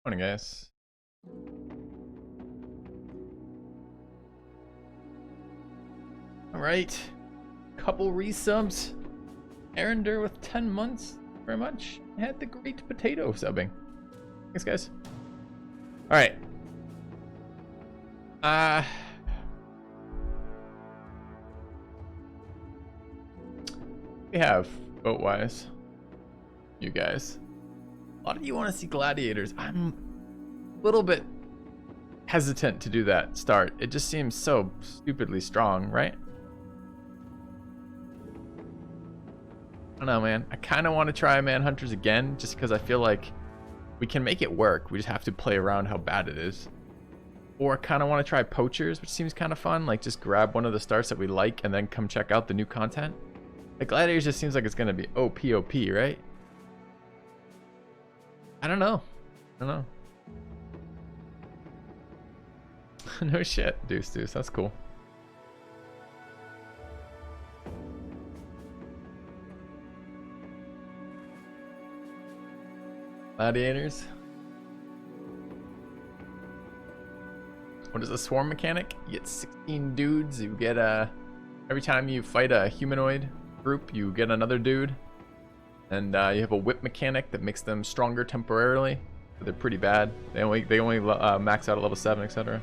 Morning, guys. All right, couple resubs. Arender with 10 months. Very much. Had the great potato subbing. Thanks, guys. All right. We have vote-wise, you guys. A lot of you want to see gladiators. I'm a little bit hesitant to do that start. It just seems so stupidly strong, right? I don't know, man. I kind of want to try Manhunters again, just because I feel like we can make it work. We just have to play around how bad it is. Or kind of want to try Poachers, which seems kind of fun. Like, just grab one of the starts that we like and then come check out the new content. Like, Gladiators just seems like it's going to be OP, right? I don't know. No shit, Deuce. That's cool. Gladiators. What is a swarm mechanic? You get 16 dudes. You get every time you fight a humanoid group, you get another dude. And you have a whip mechanic that makes them stronger temporarily. They're pretty bad. They only max out at level 7, etc.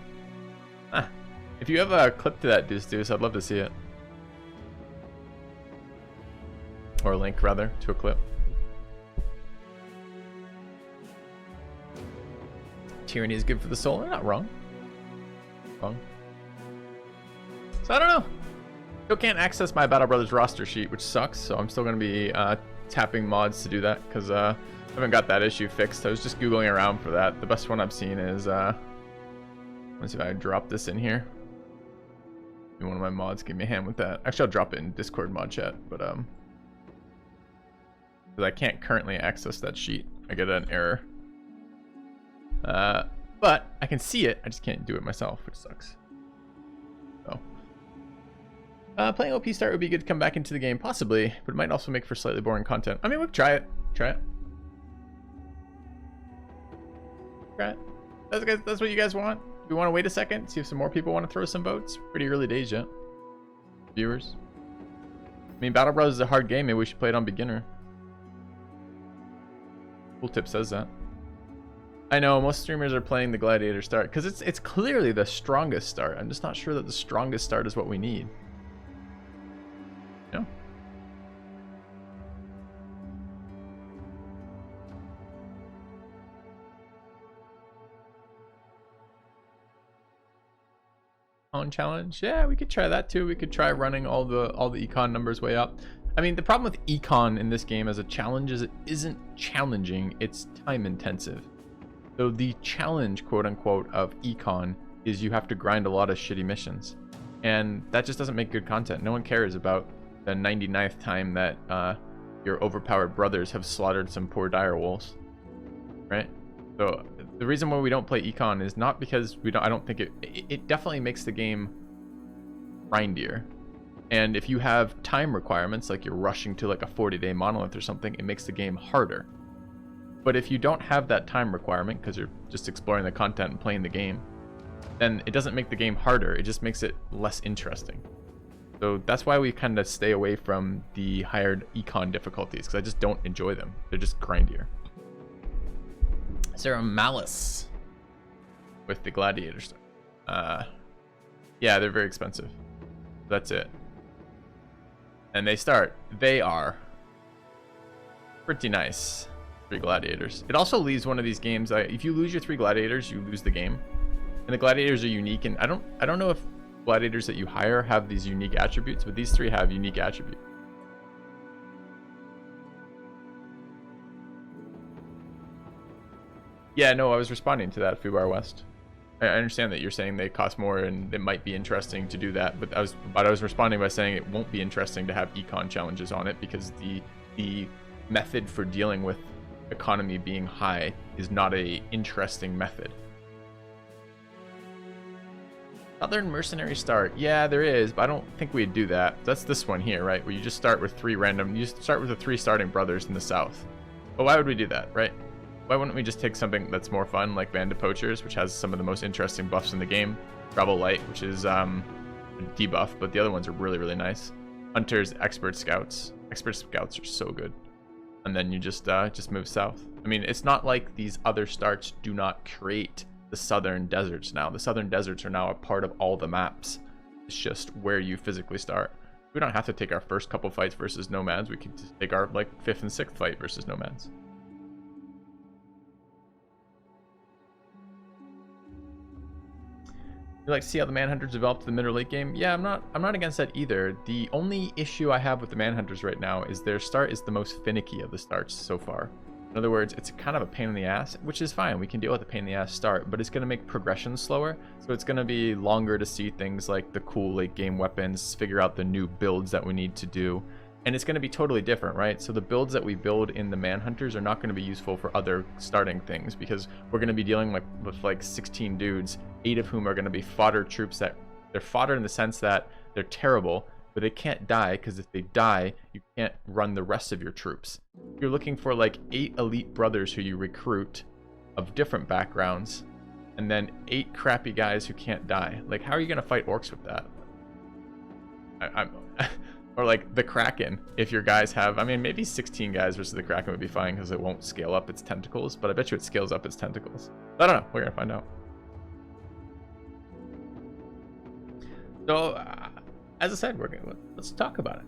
If you have a clip to that, Deuce, I'd love to see it. Or a link, rather, to a clip. Tyranny is good for the soul. They're not wrong. So I don't know. Still can't access my Battle Brothers roster sheet, which sucks. So I'm still going to be tapping mods to do that because I haven't got that issue fixed. I was just Googling around for that. The best one I've seen is let's see if I drop this in here. Maybe one of my mods give me a hand with that. Actually, I'll drop it in Discord mod chat, but because I can't currently access that sheet, I get an error. But I can see it. I just can't do it myself, which sucks. So playing OP start would be good to come back into the game, possibly, but it might also make for slightly boring content. I mean, we'll try it. That's what you guys want. We want to wait a second, see if some more people want to throw some votes. Pretty early days yet. Viewers. I mean, Battle Bros is a hard game. Maybe we should play it on beginner. Cool Tip says that. I know most streamers are playing the Gladiator start because it's clearly the strongest start. I'm just not sure that the strongest start is what we need. No. On challenge, yeah, we could try that too. We could try running all the econ numbers way up. I mean, the problem with econ in this game as a challenge is it isn't challenging, it's time intensive. So the challenge, quote unquote, of econ is you have to grind a lot of shitty missions. And that just doesn't make good content. No one cares about the 99th time that your overpowered brothers have slaughtered some poor dire wolves. Right? So the reason why we don't play econ is not because I don't think it definitely makes the game grindier. And if you have time requirements, like you're rushing to like a 40-day monolith or something, it makes the game harder. But if you don't have that time requirement, because you're just exploring the content and playing the game, then it doesn't make the game harder. It just makes it less interesting. So that's why we kind of stay away from the higher econ difficulties, because I just don't enjoy them. They're just grindier. Is there a malice with the gladiators? Yeah, they're very expensive. That's it. And they are pretty nice. 3 gladiators. It also leaves one of these games. If you lose your 3 gladiators, you lose the game. And the gladiators are unique. And I don't know if gladiators that you hire have these unique attributes, but these 3 have unique attributes. Yeah, no, I was responding to that, Fubar West. I understand that you're saying they cost more and it might be interesting to do that, but I was responding by saying it won't be interesting to have econ challenges on it because the method for dealing with economy being high is not a interesting method. Southern Mercenary start. Yeah, there is, but I don't think we'd do that. That's this one here, right? Where you start with 3 random, you start with the 3 starting brothers in the south. But why would we do that, right? Why wouldn't we just take something that's more fun, like Band of Poachers, which has some of the most interesting buffs in the game? Rebel Light, which is a debuff, but the other ones are really, really nice. Hunters, Expert Scouts. Expert Scouts are so good. And then you just move south. I mean, it's not like these other starts do not create the southern deserts now. The southern deserts are now a part of all the maps. It's just where you physically start. We don't have to take our first couple fights versus nomads. We can just take our like 5th and 6th fight versus nomads. You like to see how the Manhunters developed the mid or late game? Yeah, I'm not against that either. The only issue I have with the Manhunters right now is their start is the most finicky of the starts so far. In other words, it's kind of a pain in the ass, which is fine. We can deal with the pain in the ass start, but it's going to make progression slower. So it's going to be longer to see things like the cool late game weapons, figure out the new builds that we need to do. And it's going to be totally different, right? So the builds that we build in the Manhunters are not going to be useful for other starting things because we're going to be dealing with like 16 dudes, 8 of whom are going to be fodder troops that they're fodder in the sense that they're terrible, but they can't die because if they die, you can't run the rest of your troops. You're looking for like 8 elite brothers who you recruit of different backgrounds and then 8 crappy guys who can't die. Like, how are you going to fight orcs with that? Or like the Kraken, if your guys have, I mean, maybe 16 guys versus the Kraken would be fine because it won't scale up its tentacles, but I bet you it scales up its tentacles. I don't know. We're going to find out. So, as I said, let's talk about it.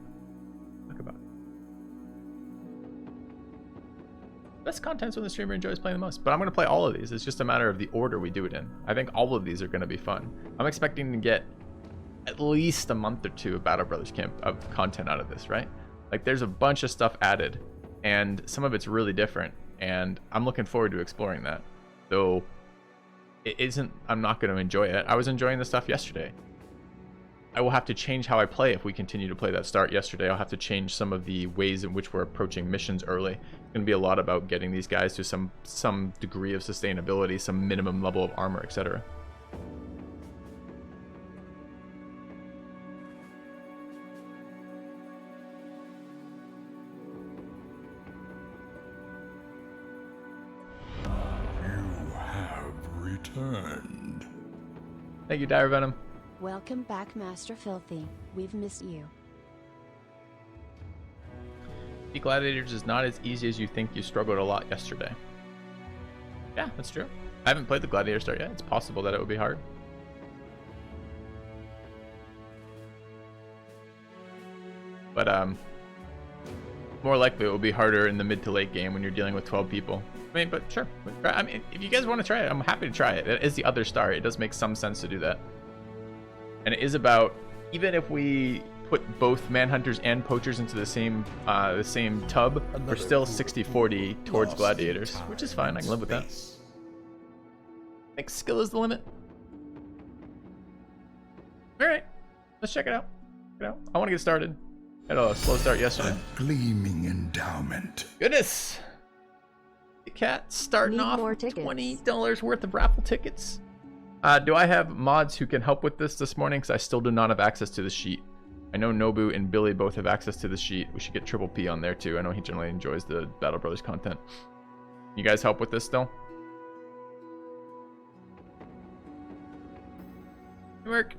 Best content's when the streamer enjoys playing the most, but I'm going to play all of these. It's just a matter of the order we do it in. I think all of these are going to be fun. I'm expecting to get at least a month or 2 of Battle Brothers camp of content out of this, right? Like there's a bunch of stuff added and some of it's really different and I'm looking forward to exploring that. Though it isn't, I'm not going to enjoy it. I was enjoying the stuff yesterday. I will have to change how I play if we continue to play that start yesterday. I'll have to change some of the ways in which we're approaching missions early. It's going to be a lot about getting these guys to some degree of sustainability, some minimum level of armor, etc. Returned. Thank you, Dire Venom. Welcome back, Master Filthy. We've missed you. The Gladiators is not as easy as you think. You struggled a lot yesterday. Yeah, that's true. I haven't played the Gladiator start yet. It's possible that it would be hard. But more likely it will be harder in the mid to late game when you're dealing with 12 people. I mean, but sure. I mean, if you guys want to try it, I'm happy to try it. It is the other star. It does make some sense to do that. And it is about, even if we put both Manhunters and Poachers into the same tub, we're still 60-40 towards Gladiators, which is fine. I can live with that. I think skill is the limit. All right, let's check it out. I want to get started. Had a slow start yesterday. A gleaming endowment. Goodness. The cat starting off with $20 worth of raffle tickets. Do I have mods who can help with this morning? Because I still do not have access to the sheet. I know Nobu and Billy both have access to the sheet. We should get Triple P on there too. I know he generally enjoys the Battle Brothers content. You guys help with this still? Work.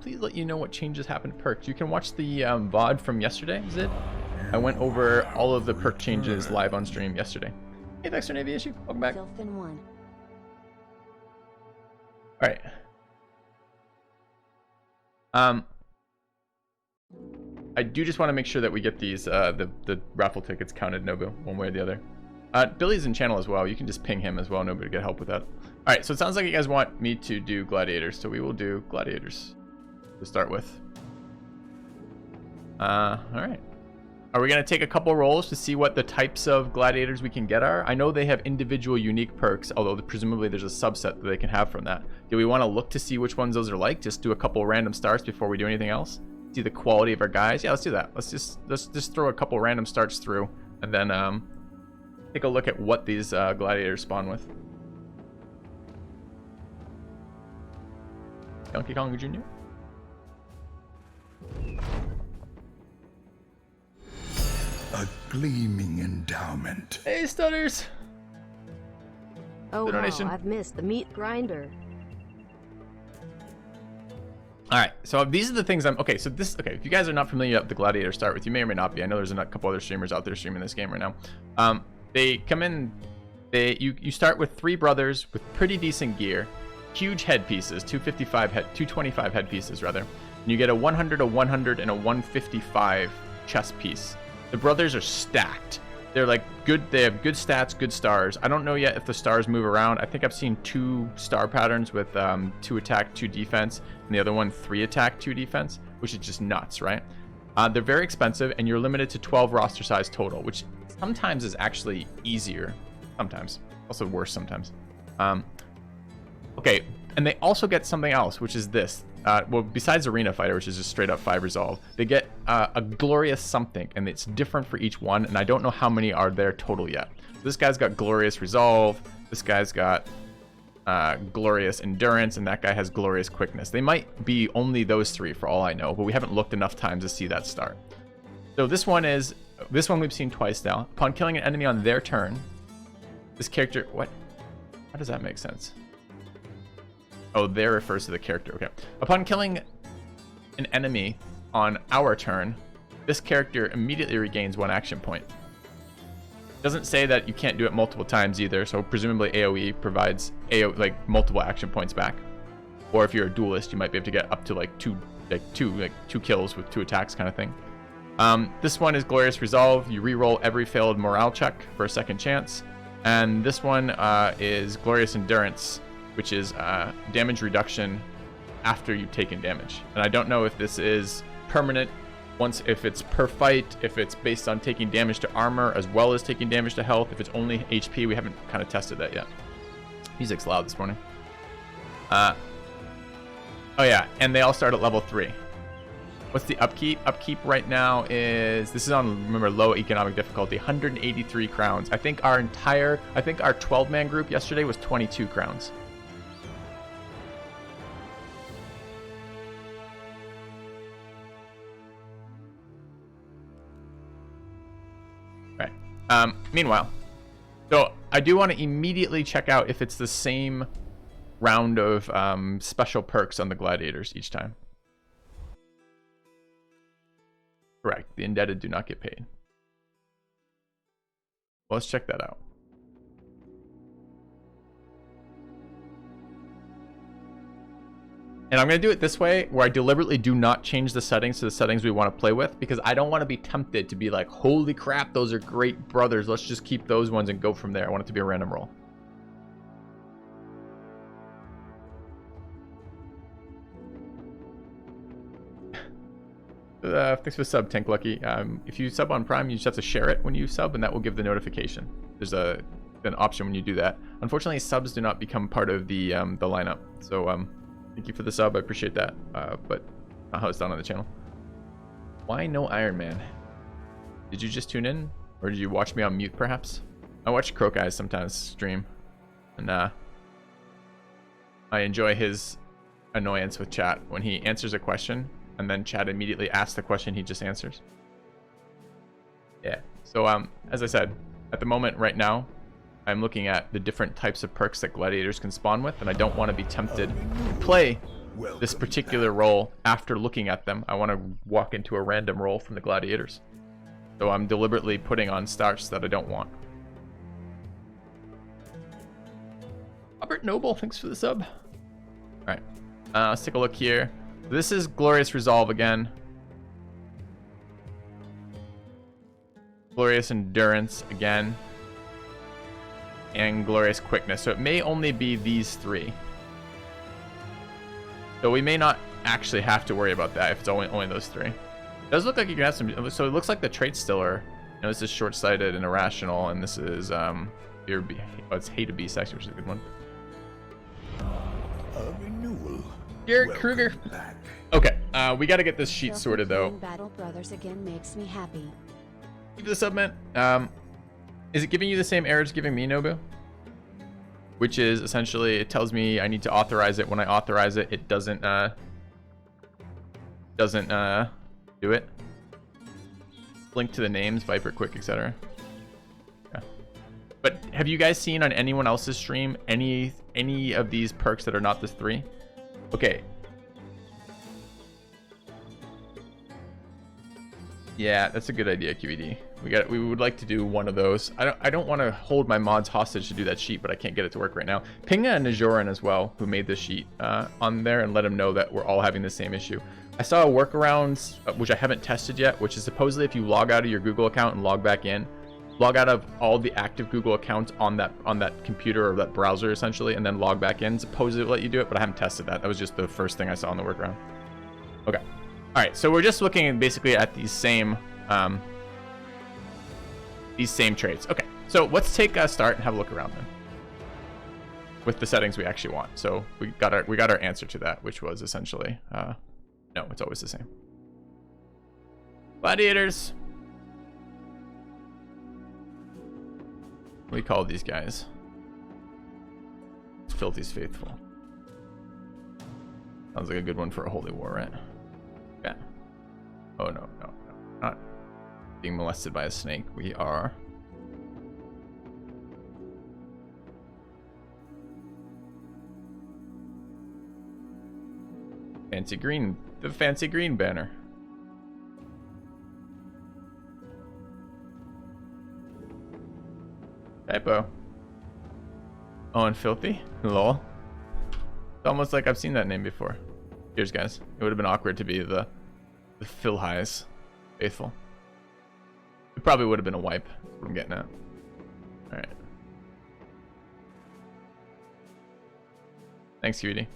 Please let you know what changes happened to perks. You can watch the VOD from yesterday, is it? I went over all of the perk changes live on stream yesterday. Hey, Dexter Navy issue. Welcome back. Alright. I do just want to make sure that we get these the raffle tickets counted, Nobu, one way or the other. Billy's in channel as well. You can just ping him as well, Nobu, to get help with that. Alright, so it sounds like you guys want me to do Gladiators, so we will do Gladiators to start with. Alright. Are we going to take a couple rolls to see what the types of Gladiators we can get are? I know they have individual unique perks, although presumably there's a subset that they can have from that. Do we want to look to see which ones those are like? Just do a couple random starts before we do anything else? See the quality of our guys? Yeah, let's do that. Let's just throw a couple random starts through and then take a look at what these Gladiators spawn with. Donkey Kong Jr.? A gleaming endowment. Hey, Stutters. Oh, The donation. wow, I've missed the meat grinder. All right, so these are the things okay, if you guys are not familiar with the Gladiator start with, you may or may not be. I know there's a couple other streamers out there streaming this game right now. They come in, you start with 3 brothers with pretty decent gear, huge headpieces, 225 headpieces rather. And you get a 100, a 100, and a 155 chest piece. The brothers are stacked. They're like good, they have good stats, good stars. I don't know yet if the stars move around. I think I've seen 2 star patterns with 2 attack, 2 defense, and the other one 3 attack, 2 defense, which is just nuts, right? They're very expensive, and you're limited to 12 roster size total, which sometimes is actually easier. Sometimes. Also worse sometimes. Okay, and they also get something else, which is this. Well, besides Arena Fighter, which is just straight up 5 resolve, they get a glorious something, and it's different for each one, and I don't know how many are there total yet. This guy's got glorious resolve, this guy's got glorious endurance, and that guy has glorious quickness. They might be only those 3 for all I know, but we haven't looked enough times to see that start. So this one we've seen twice now. Upon killing an enemy on their turn, this character, what? How does that make sense? Oh, there refers to the character. Okay. Upon killing an enemy on our turn, this character immediately regains 1 action point. Doesn't say that you can't do it multiple times either, so presumably AoE provides multiple action points back. Or if you're a duelist, you might be able to get up to like two kills with 2 attacks kind of thing. This one is Glorious Resolve. You reroll every failed morale check for a second chance. And this one is Glorious Endurance, which is damage reduction after you've taken damage. And I don't know if this is permanent, if it's per fight, if it's based on taking damage to armor as well as taking damage to health, if it's only HP. We haven't kind of tested that yet. Music's loud this morning. Oh yeah, and they all start at level 3. What's the upkeep? Upkeep right now is, this is on, remember, low economic difficulty, 183 crowns. I think our 12-man group yesterday was 22 crowns. Right. Meanwhile, so I do want to immediately check out if it's the same round of special perks on the gladiators each time. Correct. The indebted do not get paid. Well, let's check that out. And I'm going to do it this way, where I deliberately do not change the settings to the settings we want to play with, because I don't want to be tempted to be like, holy crap, those are great brothers. Let's just keep those ones and go from there. I want it to be a random roll. Thanks for the sub, Tank Lucky. If you sub on Prime, you just have to share it when you sub, and that will give the notification. There's an option when you do that. Unfortunately, subs do not become part of the lineup. So thank you for the sub. I appreciate that. But not how it's done on the channel. Why no Iron Man? Did you just tune in, or did you watch me on mute, perhaps? I watch Croak Eyes sometimes stream, and I enjoy his annoyance with chat when he answers a question, and then chat immediately asks the question he just answers. Yeah. So as I said, at the moment right now, I'm looking at the different types of perks that gladiators can spawn with, and I don't want to be tempted to play this particular role after looking at them. I want to walk into a random role from the gladiators. So I'm deliberately putting on starts that I don't want. Robert Noble, thanks for the sub. All right, let's take a look here. This is Glorious Resolve again. Glorious Endurance again. And Glorious Quickness. So it may only be these 3. So we may not actually have to worry about that if it's only those 3. It does look like you can have some. So it looks like the traits still are. You know, this is short-sighted and irrational, and this is it's hate a beast actually, which is a good one. A renewal. Garrett Kruger. Back. Okay, we got to get this sheet sorted though. Battle Brothers again makes me happy. Keep this up, man. Is it giving you the same error it's giving me, Nobu? Which is essentially, it tells me I need to authorize it. When I authorize it, it doesn't do it. link to the names, Viper, Quick, etc. Yeah. But have you guys seen on anyone else's stream any of these perks that are not this 3? Okay. Yeah, that's a good idea, QED. We would like to do one of those. I don't want to hold my mods hostage to do that sheet, but I can't get it to work right now. Pinga and Najoran as well, who made this sheet on there, and let them know that we're all having the same issue. I saw a workaround, which I haven't tested yet, which is supposedly if you log out of your Google account and log back in, log out of all the active Google accounts on that computer or that browser essentially, and then log back in. Supposedly it'll let you do it, but I haven't tested that. That was just the first thing I saw in the workaround. Okay. All right, so we're just looking basically at these same traits. Okay, so let's take a start and have a look around then with the settings we actually want. So we got our answer to that, which was essentially no, it's always the same. Gladiators. What do we call these guys? Filthy's Faithful. Sounds like a good one for a holy war, right? Yeah. Oh no, not being molested by a snake. We are fancy green, the fancy green banner. Typo. Oh, and Filthy? Lol. It's almost like I've seen that name before. Cheers, guys. It would have been awkward to be the Phil Highs Faithful. It probably would have been a wipe. That's what I'm getting at. Alright. Thanks, QD.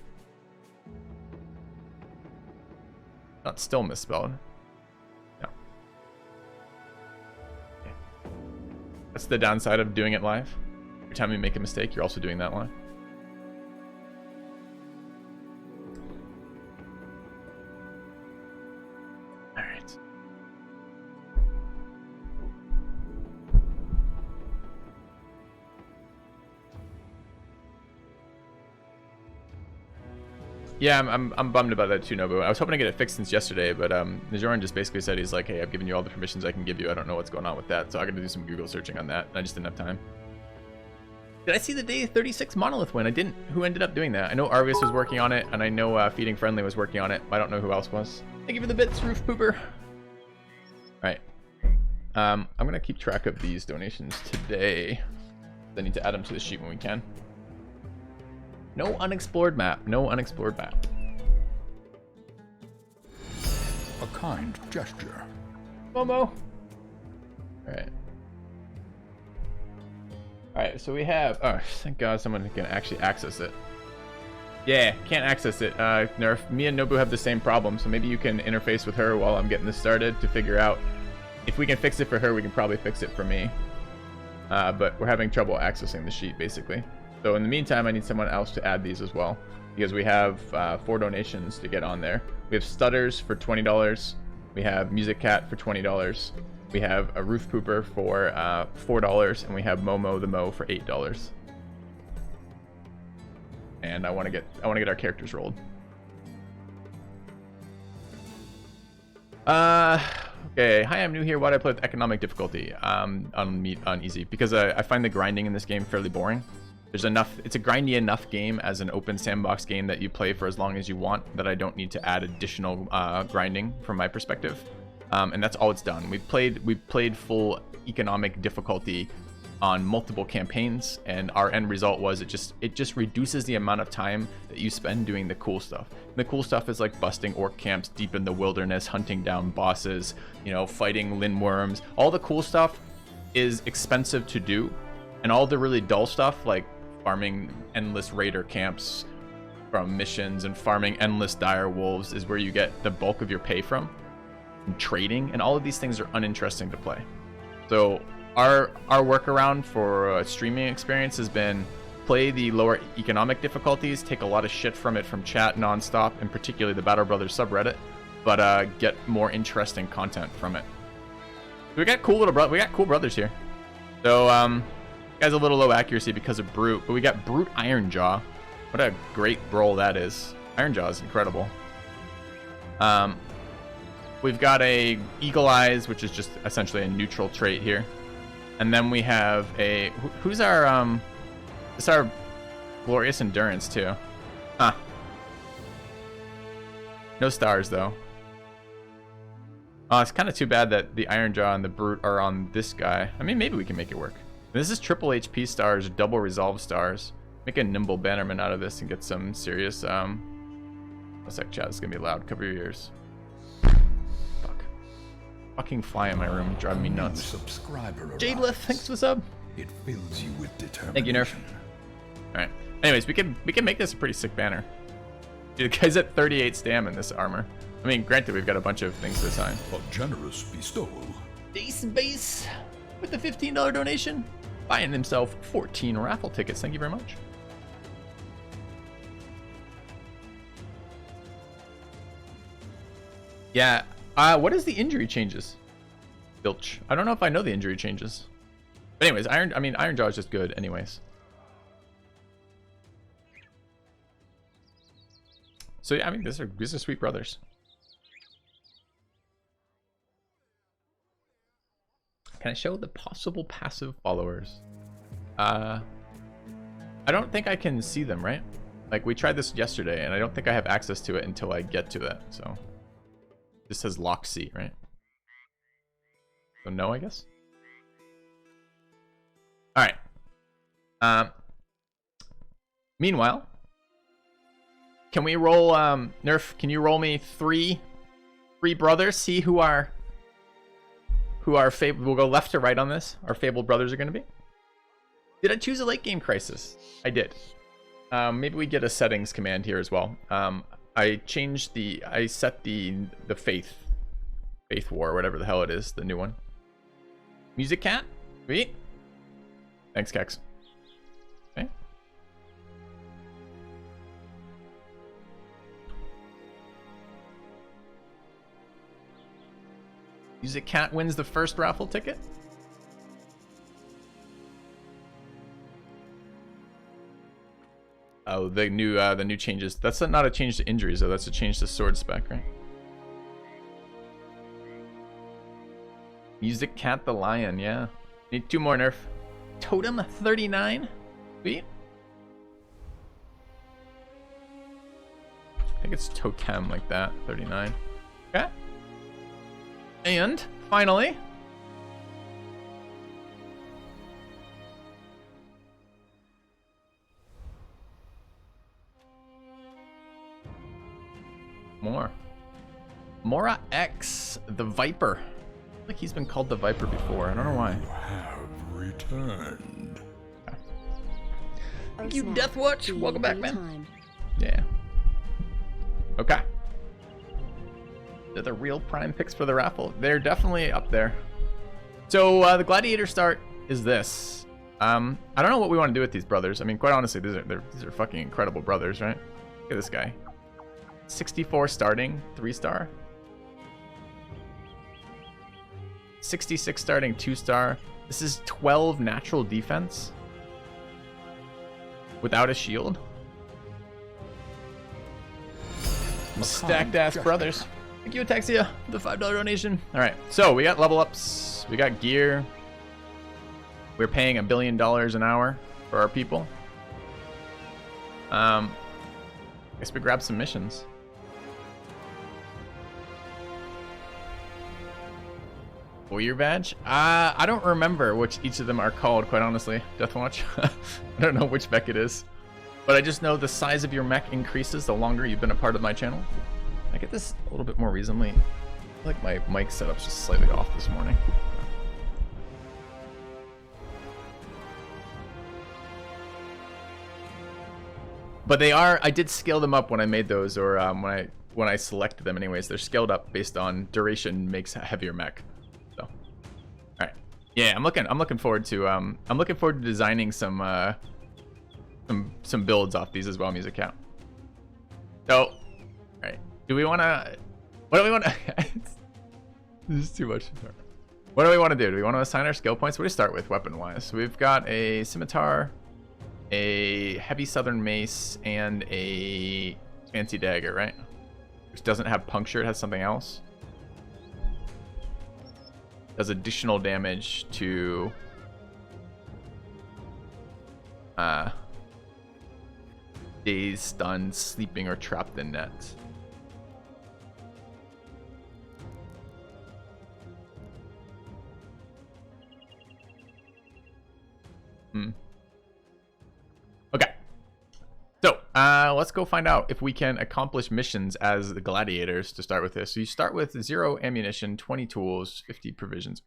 Not still misspelled. No. Okay. That's the downside of doing it live. Every time you make a mistake, you're also doing that live. Alright. Yeah, I'm bummed about that too, Nobu. I was hoping to get it fixed since yesterday, but Najoran just basically said he's like, hey, I've given you all the permissions I can give you. I don't know what's going on with that, so I got to do some Google searching on that. And I just didn't have time. Did I see the day 36 Monolith win? I didn't. Who ended up doing that? I know Arvius was working on it, and I know Feeding Friendly was working on it. I don't know who else was. Thank you for the bits, Roof Pooper. All right. I'm gonna keep track of these donations today. I need to add them to the sheet when we can. No unexplored map. No unexplored map. A kind gesture. Momo. Alright. Alright, so we have... Oh, thank God someone can actually access it. Yeah, can't access it. Nerf. Me and Nobu have the same problem, so maybe you can interface with her while I'm getting this started to figure out... If we can fix it for her, we can probably fix it for me. But we're having trouble accessing the sheet, basically. So in the meantime, I need someone else to add these as well, because we have 4 donations to get on there. We have Stutters for $20. We have Music Cat for $20. We have a Roof Pooper for $4, and we have Momo the Mo for $8. And I want to get our characters rolled. Okay. Hi, I'm new here. Why do I play with economic difficulty on easy? Because I find the grinding in this game fairly boring. There's enough, it's a grindy enough game as an open sandbox game that you play for as long as you want, that I don't need to add additional grinding from my perspective. And that's all it's done. We've played full economic difficulty on multiple campaigns, and our end result was it just reduces the amount of time that you spend doing the cool stuff. And the cool stuff is like busting orc camps deep in the wilderness, hunting down bosses, fighting lindworms. All the cool stuff is expensive to do, and all the really dull stuff like farming endless raider camps from missions and farming endless dire wolves is where you get the bulk of your pay from. And trading and all of these things are uninteresting to play. So our workaround for a streaming experience has been play the lower economic difficulties, take a lot of shit from it from chat nonstop, and particularly the Battle Brothers subreddit, but get more interesting content from it. We got cool brothers here. So guy's a little low accuracy because of Brute, but we got Brute Ironjaw. What a great roll that is. Ironjaw is incredible. We've got a Eagle Eyes, which is just essentially a neutral trait here. And then we have a... Who's our... It's our Glorious Endurance, too. Huh. No stars, though. It's kind of too bad that the Iron Jaw and the Brute are on this guy. I mean, maybe we can make it work. This is triple HP stars, double resolve stars. Make a Nimble Bannerman out of this and get some serious... One sec, chat. It's gonna be loud. Cover your ears. Fuck. Fucking fly in my room, driving me nuts. Jadelith, thanks for the sub. It fills you with determination. Thank you, Nerf. Alright. Anyways, we can make this a pretty sick banner. Dude, the guy's at 38 stam in this armor. I mean, granted, we've got a bunch of things to assign. A generous bestowal. Decent base with the $15 donation, buying himself 14 raffle tickets. Thank you very much. Yeah. What is the injury changes? Bilch. I don't know if I know the injury changes. But anyways, Iron Jaw is just good anyways. So yeah, I mean, these are sweet brothers. Can I show the possible passive followers? I don't think I can see them, right? Like, we tried this yesterday, and I don't think I have access to it until I get to that, so. This says lock seat, right? So no, I guess? Alright. Meanwhile, can we roll, Nerf, can you roll me three brothers? See who our we'll go left to right on this. Our fabled brothers are going to be. Did I choose a late game crisis? I did. Maybe we get a settings command here as well. I set the faith war, whatever the hell it is, the new one. Music cat? Sweet. Thanks, Kex. Okay. Music cat wins the first raffle ticket. Oh, the new changes. That's not a change to injuries though. That's a change to sword spec, right? Music cat the lion, yeah. Need 2 more nerf. Totem 39. Sweet. I think it's totem like that. 39. Okay. And finally, Mora X, the Viper. I feel like he's been called the Viper before. I don't know why. You have returned. Okay. Thank you, Deathwatch. Welcome back, man. Yeah. Okay. They're the real prime picks for the raffle. They're definitely up there. So the Gladiator start is this. I don't know what we want to do with these brothers. I mean, quite honestly, these are fucking incredible brothers, right? Look at this guy. 64 starting, 3-star. 66 starting, 2-star. This is 12 natural defense without a shield. Stacked ass brothers. Thank you, Ataxia, for the $5 donation. All right, so we got level ups, we got gear. We're paying $1 billion an hour for our people. Guess we grab some missions. Warrior badge? I don't remember which each of them are called, quite honestly. Deathwatch. I don't know which mech it is, but I just know the size of your mech increases the longer you've been a part of my channel. I get this a little bit more recently. I feel like my mic setup's just slightly off this morning. But they are, I did scale them up when I made those, or when I selected them anyways. They're scaled up based on duration makes a heavier mech. So, all right. Yeah, I'm looking forward to designing some builds off these as well, Music Cat. So, all right. Do we want to, what do we want to, this is too much. What do we want to do? Do we want to assign our skill points? What do we start with weapon-wise? So we've got a scimitar, a heavy southern mace, and a fancy dagger, right? Which doesn't have puncture, it has something else. does additional damage to dazed, stunned, sleeping, or trapped in nets. Okay. So, let's go find out if we can accomplish missions as the gladiators to start with this. So you start with 0 ammunition, 20 tools, 50 provisions.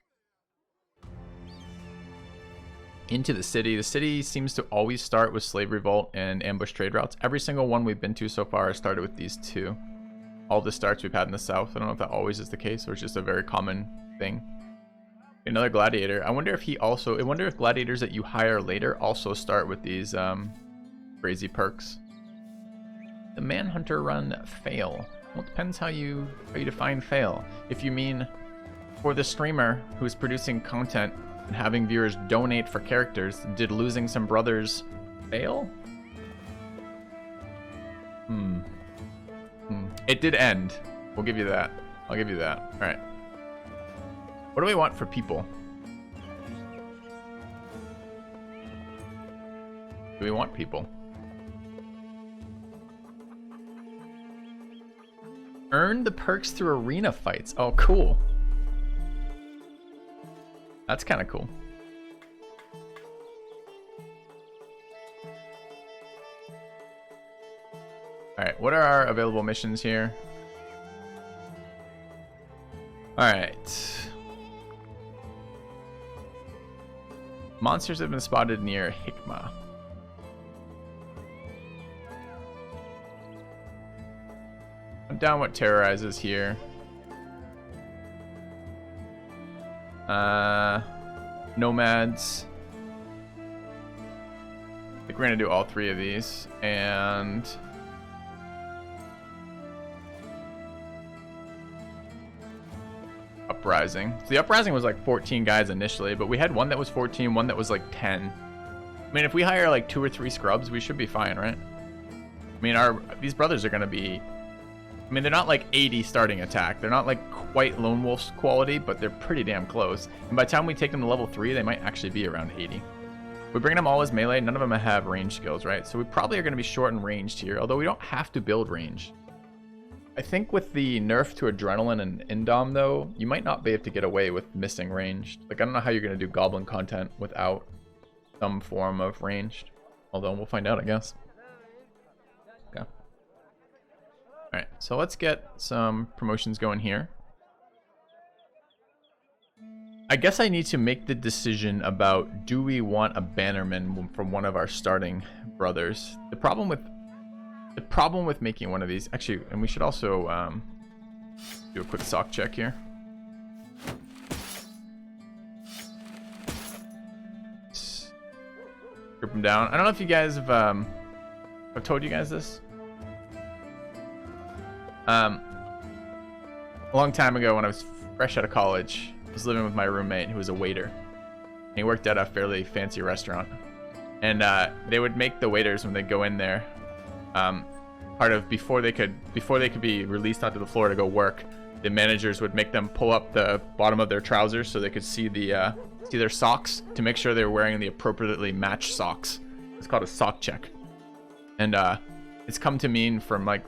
Into the city. The city seems to always start with slave revolt and ambush trade routes. Every single one we've been to so far has started with these two. All the starts we've had in the south. I don't know if that always is the case or it's just a very common thing. Another gladiator. I wonder if gladiators that you hire later also start with these crazy perks. The manhunter run fail. Well, it depends how you define fail. If you mean for the streamer who's producing content and having viewers donate for characters, did losing some brothers fail? It did end. We'll give you that. I'll give you that. All right. What do we want for people? Do we want people? Earn the perks through arena fights. Oh, cool. That's kind of cool. Alright, what are our available missions here? Alright. Monsters have been spotted near Hikma. I'm down what terrorizes here. Nomads. I think we're gonna do all 3 of these. And Uprising. So the Uprising was like 14 guys initially, but we had one that was 14, one that was like 10. I mean, if we hire like 2 or 3 scrubs, we should be fine, right? I mean, these brothers are gonna be... I mean, they're not like 80 starting attack. They're not like quite Lone Wolf's quality, but they're pretty damn close. And by the time we take them to level 3, they might actually be around 80. We bring them all as melee. None of them have range skills, right? So we probably are going to be short and ranged here, although we don't have to build range. I think with the nerf to Adrenaline and Indom, though, you might not be able to get away with missing ranged. Like, I don't know how you're going to do Goblin content without some form of ranged. Although, we'll find out, I guess. Okay. Alright, so let's get some promotions going here. I guess I need to make the decision about, do we want a bannerman from one of our starting brothers? The problem with making one of these, actually, and we should also do a quick sock check here. Group them down. I don't know if you guys have I've told you guys this. A long time ago when I was fresh out of college, I was living with my roommate who was a waiter. And he worked at a fairly fancy restaurant. And they would make the waiters, when they go in there, part of before they could be released onto the floor to go work, the managers would make them pull up the bottom of their trousers so they could see their socks to make sure they were wearing the appropriately matched socks. It's called a sock check. And it's come to mean from my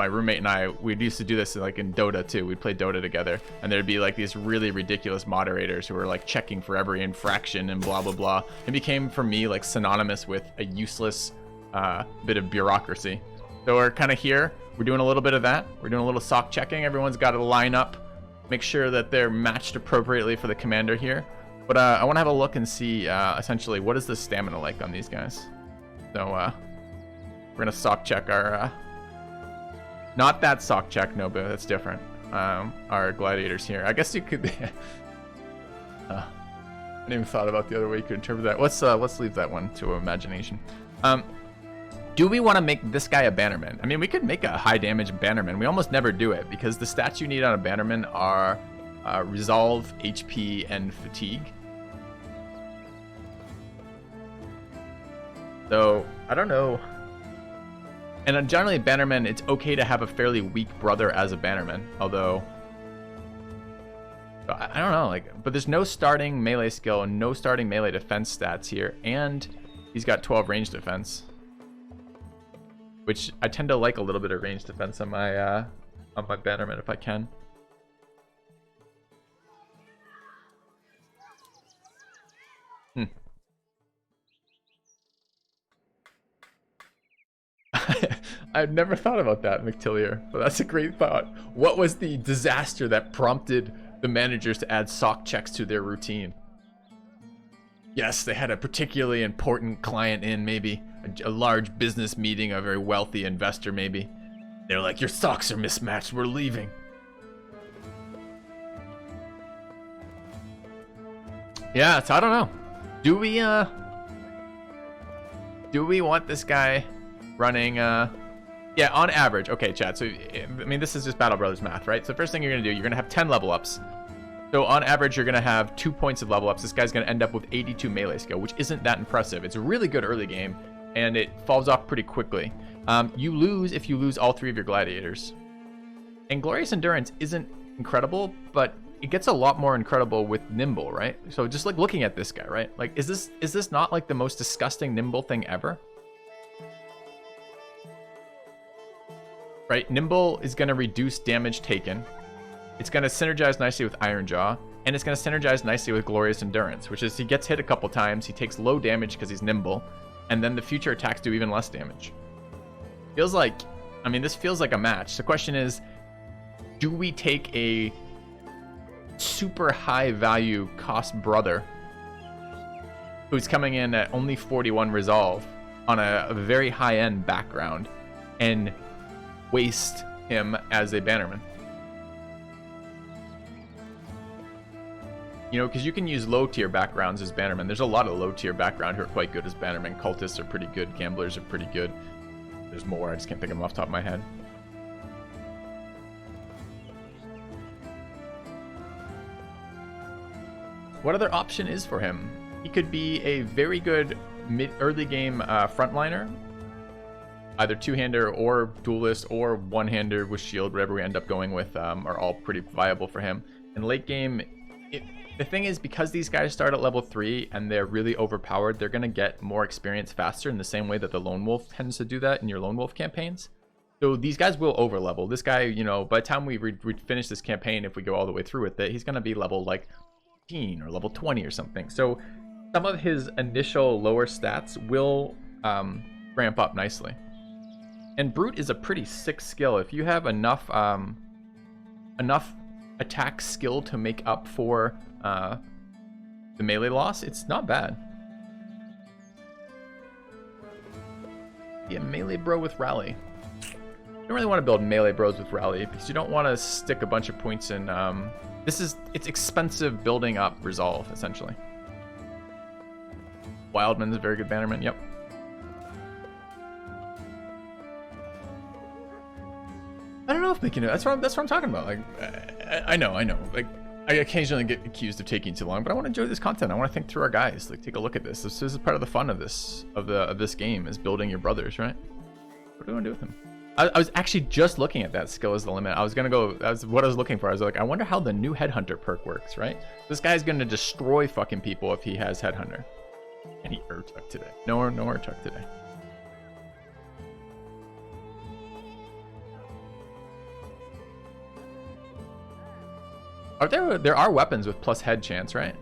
roommate and I, we used to do this like in Dota too. We'd play Dota together, and there'd be like these really ridiculous moderators who were like checking for every infraction and blah blah blah. It became for me like synonymous with a useless bit of bureaucracy. So we're kind of here. We're doing a little bit of that. We're doing a little sock checking. Everyone's got to line up, make sure that they're matched appropriately for the commander here. But I want to have a look and see essentially what is the stamina like on these guys. So we're gonna sock check our. Not that sock check, no, but that's different. Our gladiators here. I guess you could. I didn't even thought about the other way you could interpret that. Let's leave that one to imagination. Do we want to make this guy a bannerman? I mean, we could make a high damage bannerman. We almost never do it because the stats you need on a bannerman are resolve, HP, and fatigue. So I don't know. And generally, bannerman, it's okay to have a fairly weak brother as a bannerman. Although, I don't know, like, but there's no starting melee skill and no starting melee defense stats here, and he's got 12 range defense, which I tend to like a little bit of range defense on my bannerman if I can. I've never thought about that, McTillier, but that's a great thought. What was the disaster that prompted the managers to add sock checks to their routine? Yes, they had a particularly important client in, maybe a large business meeting, a very wealthy investor, maybe. They're like, your socks are mismatched, we're leaving. Yeah, so I don't know. Do we want this guy running, yeah, on average, okay, chat, so, I mean, this is just Battle Brothers math, right? So first thing you're gonna do, you're gonna have 10 level ups. So on average, you're gonna have 2 points of level ups. This guy's gonna end up with 82 melee skill, which isn't that impressive. It's a really good early game, and it falls off pretty quickly. You lose if you lose all 3 of your gladiators. And Glorious Endurance isn't incredible, but it gets a lot more incredible with Nimble, right? So just like looking at this guy, right? Like, is this not like the most disgusting Nimble thing ever? Right, Nimble is going to reduce damage taken. It's going to synergize nicely with Iron Jaw, and it's going to synergize nicely with Glorious Endurance, which is he gets hit a couple times, he takes low damage because he's nimble, and then the future attacks do even less damage. Feels like, I mean, this feels like a match. The question is, do we take a super high value cost brother who's coming in at only 41 resolve on a very high end background and waste him as a bannerman? You know, because you can use low tier backgrounds as bannermen. There's a lot of low tier background who are quite good as bannermen. Cultists are pretty good. Gamblers are pretty good. There's more. I just can't think of them off the top of my head. What other option is for him? He could be a very good early game frontliner. Either two-hander or duelist or one-hander with shield, whatever we end up going with, are all pretty viable for him. In late game, the thing is, because these guys start at level 3 and they're really overpowered, they're going to get more experience faster in the same way that the Lone Wolf tends to do that in your Lone Wolf campaigns. So these guys will overlevel. This guy, you know, by the time we finish this campaign, if we go all the way through with it, he's going to be level like 15 or level 20 or something. So some of his initial lower stats will ramp up nicely. And Brute is a pretty sick skill. If you have enough attack skill to make up for the melee loss, it's not bad. Yeah, melee bro with rally. You don't really want to build melee bros with rally because you don't want to stick a bunch of points in. It's expensive building up resolve essentially. Wildman's a very good bannerman. Yep. I don't know if making it. That's what I'm talking about. Like, I know. Like, I occasionally get accused of taking too long, but I want to enjoy this content. I want to think through our guys. Like, take a look at this. This is part of the fun of this game is building your brothers, right? What do we want to do with them? I was actually just looking at that skill as the limit. I was gonna go. That's what I was looking for. I was like, I wonder how the new Headhunter perk works, right? This guy's gonna destroy fucking people if he has Headhunter. And he Urtuk today. No Urtuk today. There are weapons with plus head chance, right?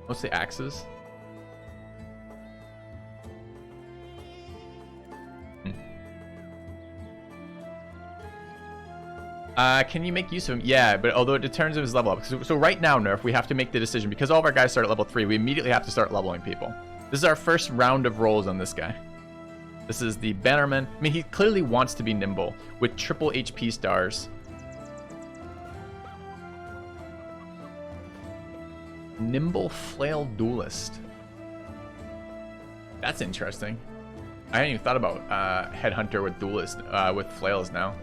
Mostly axes. Can you make use of him? Yeah, but although it determines his level up. So right now, Nerf, we have to make the decision. Because all of our guys start at level 3, we immediately have to start leveling people. This is our first round of rolls on this guy. This is the Bannerman. I mean, he clearly wants to be nimble with triple HP stars. Nimble Flail Duelist. That's interesting. I hadn't even thought about Headhunter with Duelist, with Flails now.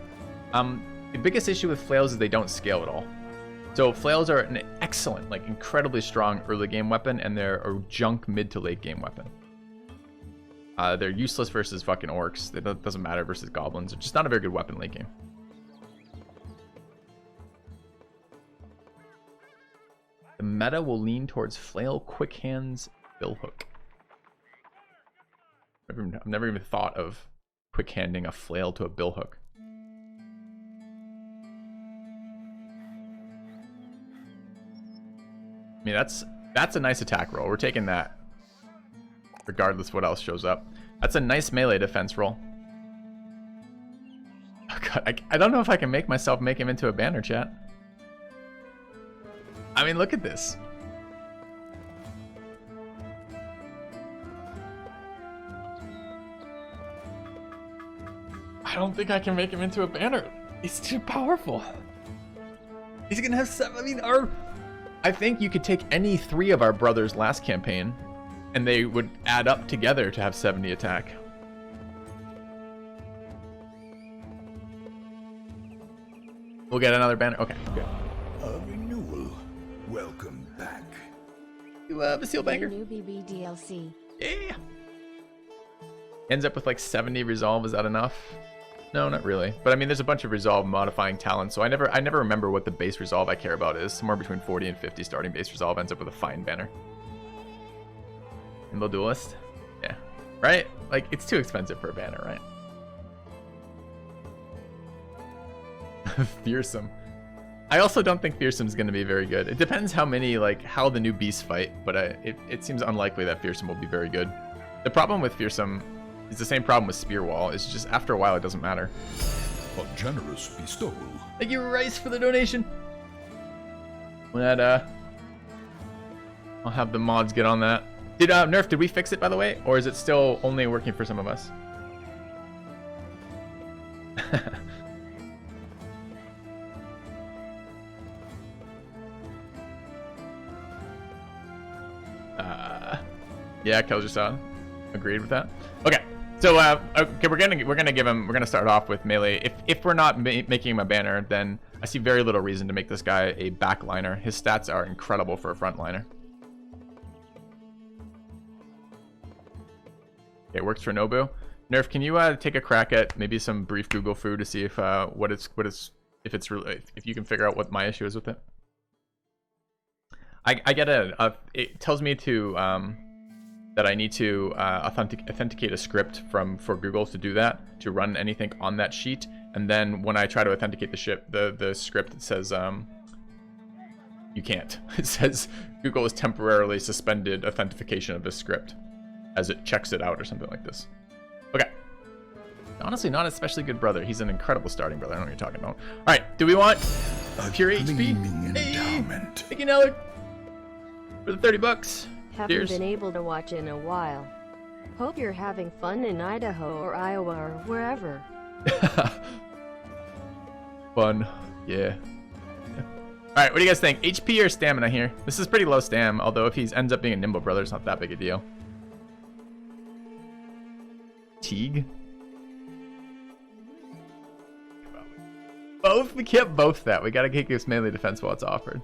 The biggest issue with Flails is they don't scale at all. So Flails are an excellent, like incredibly strong early game weapon, and they're a junk mid to late game weapon. They're useless versus fucking orcs. It doesn't matter versus goblins. They're just not a very good weapon late game. The meta will lean towards flail, quick hands, bill hook. I've never even thought of quick handing a flail to a bill hook. I mean, that's a nice attack roll. We're taking that, regardless of what else shows up. That's a nice melee defense roll. Oh god, I don't know if I can make myself make him into a banner, chat. I mean, look at this. I don't think I can make him into a banner. He's too powerful. He's gonna have 7. I mean, I think you could take any 3 of our brothers last campaign, and they would add up together to have 70 attack. We'll get another banner. Okay, good. A renewal. Welcome back. You Basile Banker. New BB DLC. Yeah. Ends up with like 70 resolve. Is that enough? No, not really. But I mean, there's a bunch of resolve modifying talents, so I never remember what the base resolve I care about is. Somewhere between 40 and 50 starting base resolve ends up with a fine banner. Nimble Duelist? Yeah. Right? Like, it's too expensive for a banner, right? Fearsome. I also don't think Fearsome's going to be very good. It depends how many, like, how the new beasts fight, but it seems unlikely that Fearsome will be very good. The problem with Fearsome is the same problem with Spear Wall. It's just after a while it doesn't matter. A generous bestowal. Thank you, Rice, for the donation. That, I'll have the mods get on that. Did Nerf, did we fix it, by the way? Or is it still only working for some of us? Yeah, Keljasan agreed with that. Okay, so okay, we're gonna start off with melee. If we're not making him a banner, then I see very little reason to make this guy a backliner. His stats are incredible for a frontliner. Okay, works for Nobu. Nerf, can you take a crack at maybe some brief Google foo to see if if you can figure out what my issue is with it? I get it tells me to that I need to authenticate a script for Google to do that, to run anything on that sheet, and then when I try to authenticate the script, it says you can't. It says Google has temporarily suspended authentication of this script as it checks it out or something like this. Okay. Honestly, not especially good brother. He's an incredible starting brother. I don't know what you're talking about. All right, do we want pure HP? Endowment. Thank you, Neller, for the $30. Haven't Cheers. been able to watch in a while. Hope you're having fun in Idaho or Iowa or wherever. Fun. Yeah. Alright, what do you guys think? HP or stamina here? This is pretty low stam, although if he ends up being a nimble brother, it's not that big a deal. Teague? Both? We can't both that. We gotta kick this melee defense while it's offered.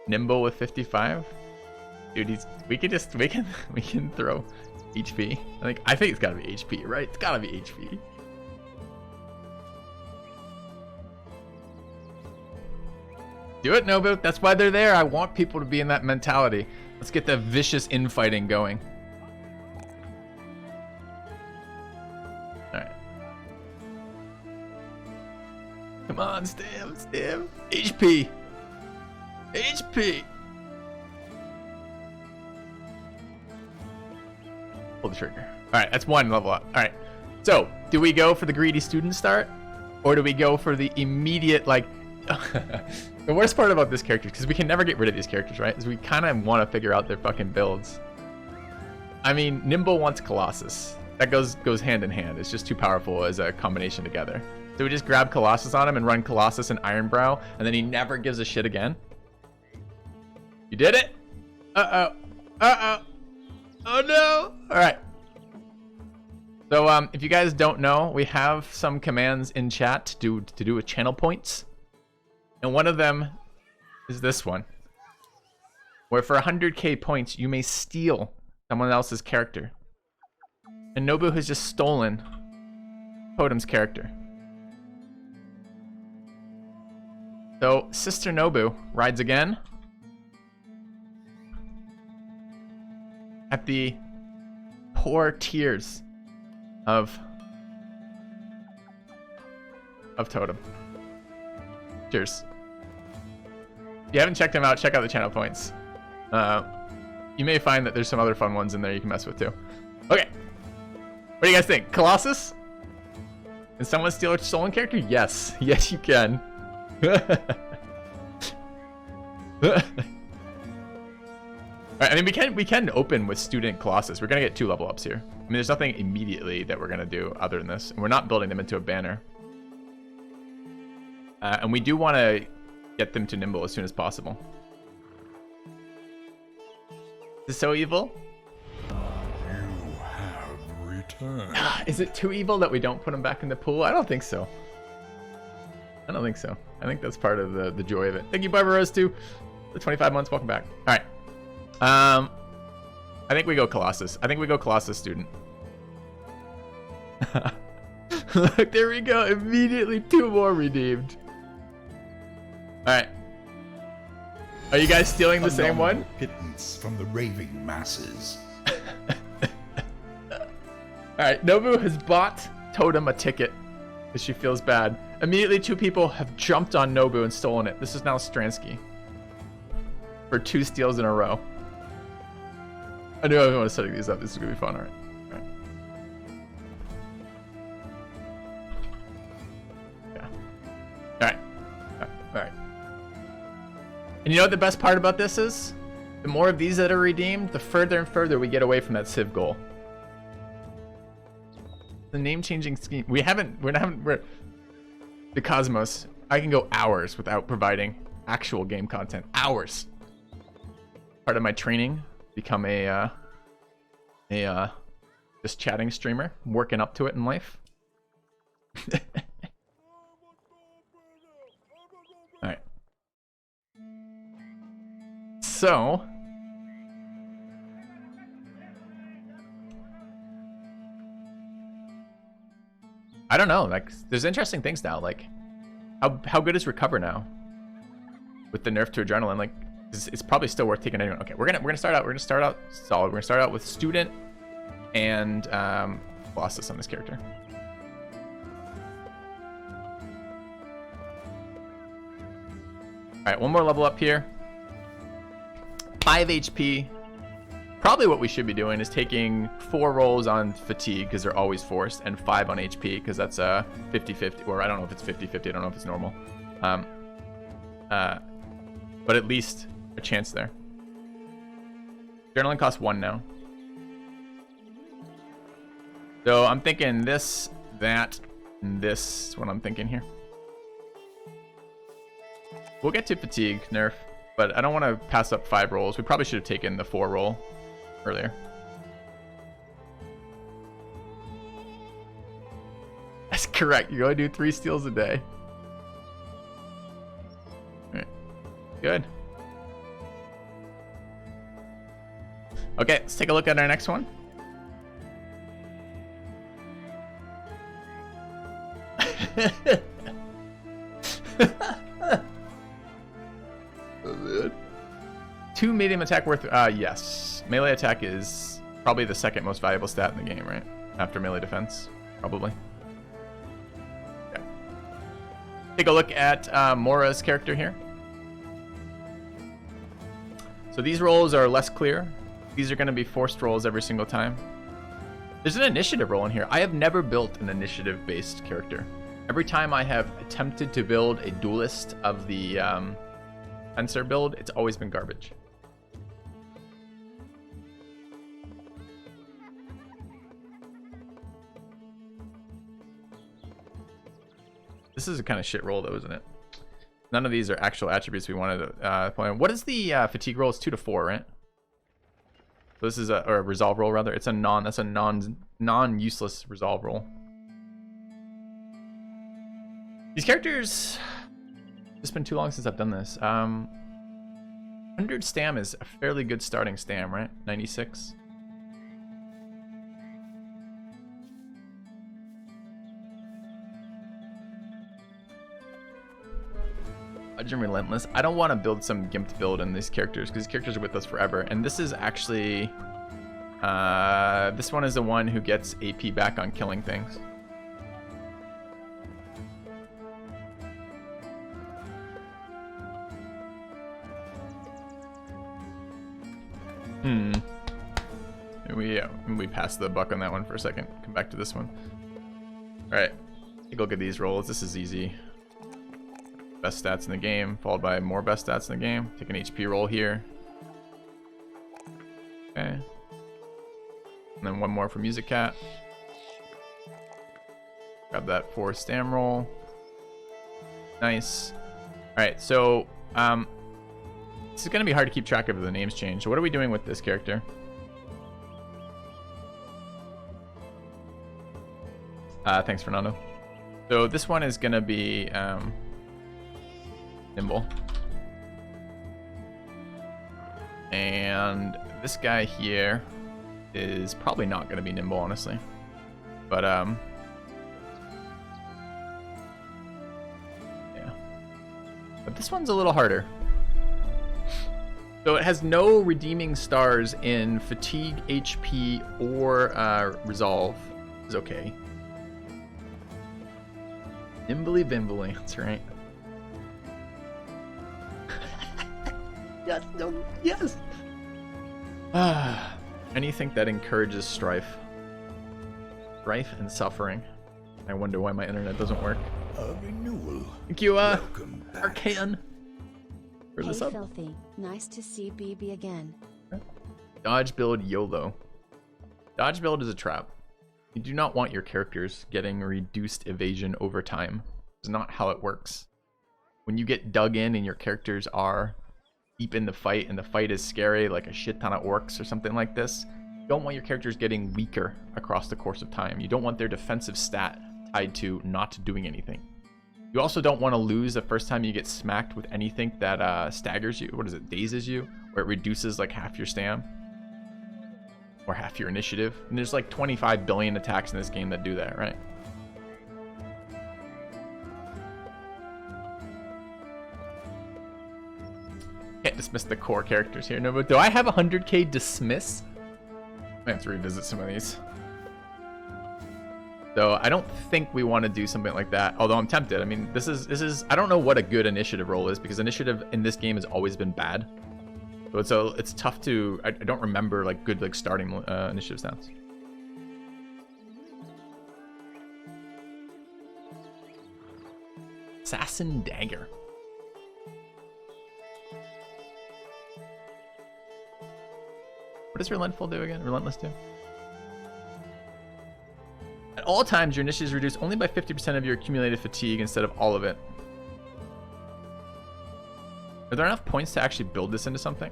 Nimble with 55? Dude, we can throw HP. I think it's gotta be HP, right? It's gotta be HP. Do it, Nobu. That's why they're there. I want people to be in that mentality. Let's get the vicious infighting going. Alright. Come on, stam. HP. HP. Pull the trigger. Alright, that's one level up. Alright. So, do we go for the greedy student start? Or do we go for the immediate, like... The worst part about this character, because we can never get rid of these characters, right? Is we kind of want to figure out their fucking builds. I mean, Nimble wants Colossus. That goes hand in hand. It's just too powerful as a combination together. So we just grab Colossus on him and run Colossus and Ironbrow, and then he never gives a shit again? You did it? Uh-oh. Oh no! Alright. So, if you guys don't know, we have some commands in chat to do with channel points. And one of them is this one. Where for 100k points, you may steal someone else's character. And Nobu has just stolen Totem's character. So, Sister Nobu rides again. At the poor tears of Totem. Cheers. If you haven't checked him out, check out the channel points. You may find that there's some other fun ones in there you can mess with too. Okay. What do you guys think? Colossus? Can someone steal a stolen character? Yes. Yes, you can. Alright, I mean, we can open with student Colossus. We're gonna get 2 level ups here. I mean, there's nothing immediately that we're gonna do other than this. And we're not building them into a banner. And we do want to get them to nimble as soon as possible. Is it so evil? You have returned. Is it too evil that we don't put them back in the pool? I don't think so. I don't think so. I think that's part of the joy of it. Thank you, Barbaros, too. The 25 months. Welcome back. All right. I think we go Colossus. I think we go Colossus student. Look, there we go. Immediately 2 more redeemed. All right. Are you guys stealing the same one? Pittance from the raving masses. All right. Nobu has bought Totem a ticket because she feels bad. Immediately 2 people have jumped on Nobu and stolen it. This is now Stransky. For 2 steals in a row. I knew I was going to setting these up. This is going to be fun. All right. Yeah. All right. All right. And you know what the best part about this is? The more of these that are redeemed, the further and further we get away from that Civ goal. The name-changing scheme. We're the Cosmos. I can go hours without providing actual game content. Hours. Part of my training, become a just chatting streamer. I'm working up to it in life. All right. So, I don't know. Like, there's interesting things now. Like, how good is Recover now? With the nerf to Adrenaline, like, it's probably still worth taking anyone. Okay, we're gonna start out. We're gonna start out solid. We're gonna start out with Student and Colossus on this character. All right, 1 more level up here. 5 HP. Probably what we should be doing is taking 4 rolls on fatigue because they're always forced, and 5 on HP because that's a 50-50, or I don't know if it's 50-50. I don't know if it's normal. But at least a chance there. Adrenaline costs 1 now. So I'm thinking this, that, and this is what I'm thinking here. We'll get to fatigue nerf, but I don't want to pass up 5 rolls. We probably should have taken the 4 roll earlier. That's correct. You only do 3 steals a day. All right. Good. Okay, let's take a look at our next one. Oh, man. 2 medium attack worth. Yes. Melee attack is probably the 2nd most valuable stat in the game, right? After melee defense, probably. Okay. Take a look at Mora's character here. So these rolls are less clear. These are going to be forced rolls every single time. There's an initiative roll in here. I have never built an initiative-based character. Every time I have attempted to build a duelist of the Fencer build, it's always been garbage. This is a kind of shit roll, though, isn't it? None of these are actual attributes we wanted to play on. What is the fatigue roll? It's 2 to 4, right? So this is or a resolve roll, rather. It's a non-useless resolve roll. These characters, it's been too long since I've done this. 100 stam is a fairly good starting stam, right? 96. Dodge and Relentless. I don't want to build some gimped build in these characters because these characters are with us forever. And this is actually... this one is the one who gets AP back on killing things. We passed the buck on that one for a second. Come back to this one. Alright. Take a look at these rolls. This is easy. Best stats in the game, followed by more best stats in the game. Take an HP roll here. Okay. And then one more for Music Cat. Grab that for Stam roll. Nice. Alright, so this is going to be hard to keep track of if the names change. So what are we doing with this character? Thanks, Fernando. So this one is going to be nimble. And this guy here is probably not going to be nimble, honestly. But, yeah. But this one's a little harder. So it has no redeeming stars in fatigue, HP, or resolve. Is okay. Nimbly bimbly, that's right. Yes, no, yes. Anything that encourages strife. Strife and suffering. I wonder why my internet doesn't work. A renewal. Thank you, Welcome back. Arcan. Where's Hey, this up? Filthy. Nice to see BB again. Dodge build YOLO. Dodge build is a trap. You do not want your characters getting reduced evasion over time. It's not how it works. When you get dug in and your characters are deep in the fight and the fight is scary, like a shit ton of orcs or something like this, you don't want your characters getting weaker across the course of time. You don't want their defensive stat tied to not doing anything. You also don't want to lose the first time you get smacked with anything that staggers you. What is it? Dazes you? Or it reduces like half your stam. Or half your initiative. And there's like 25 billion attacks in this game that do that, right? Can't dismiss the core characters here. No, but do I have 100k dismiss? I have to revisit some of these. So I don't think we want to do something like that. Although I'm tempted. I mean, this is I don't know what a good initiative roll is because initiative in this game has always been bad. So it's tough to. I don't remember like good like starting initiative stats. Assassin Dagger. What does Relentless do again? Relentless do? At all times, your initiative is reduced only by 50% of your accumulated fatigue instead of all of it. Are there enough points to actually build this into something?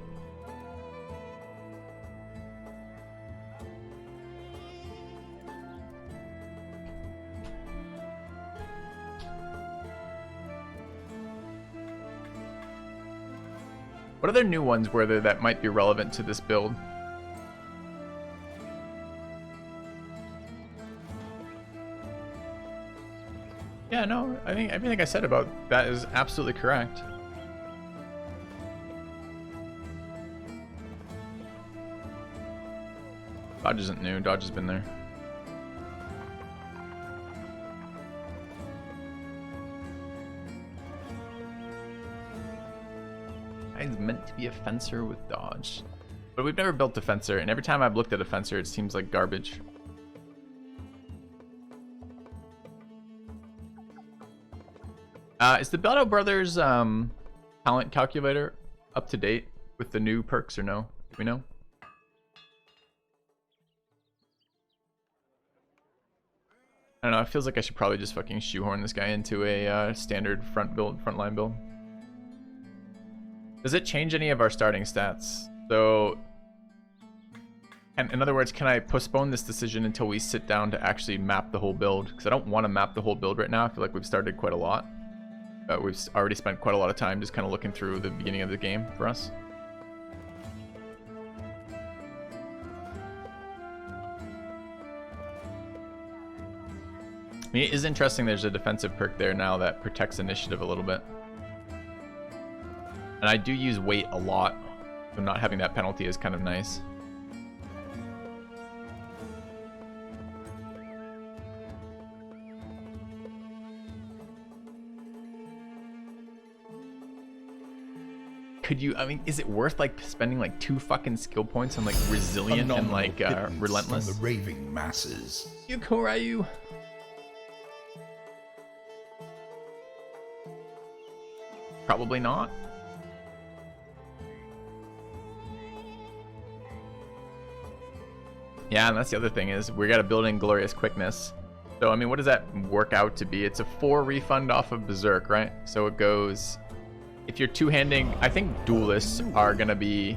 What other new ones were there that might be relevant to this build? Yeah, no, I think everything I said about that is absolutely correct. Dodge isn't new. Dodge has been there. He's meant to be a fencer with dodge. But we've never built a fencer, and every time I've looked at a fencer, it seems like garbage. Is the Bello Brothers talent calculator up to date with the new perks or no? Do we know? I don't know, it feels like I should probably just fucking shoehorn this guy into a standard frontline build. Does it change any of our starting stats? So, and in other words, can I postpone this decision until we sit down to actually map the whole build? Because I don't want to map the whole build right now. I feel like we've started quite a lot. We've already spent quite a lot of time just kind of looking through the beginning of the game for us. I mean, it is interesting there's a defensive perk there now that protects initiative a little bit. And I do use weight a lot, so not having that penalty is kind of nice. Could you, I mean, is it worth like spending like 2 fucking skill points on like resilient and like relentless? From the raving masses. You Korayu. Probably not. Yeah, and that's the other thing is we got to build in glorious quickness. So I mean, what does that work out to be? It's a 4 refund off of Berserk, right? So it goes. If you're two-handing, I think duelists are gonna be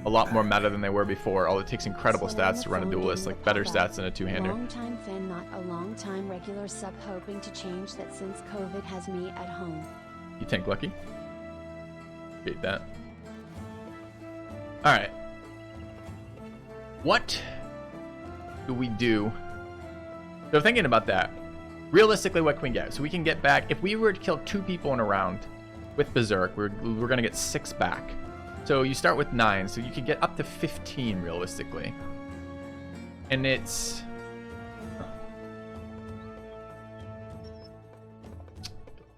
a lot more meta than they were before. Although it takes incredible stats to run a duelist, like better stats than a two-hander. Long-time fan, not a long-time regular sub, hoping to change that since COVID has me at home. You tank lucky. Beat that. All right. What do we do? So thinking about that, realistically, what can we get? So we can get back, if we were to kill 2 people in a round with Berserk, we're gonna get 6 back. So you start with 9, so you can get up to 15 realistically. And it's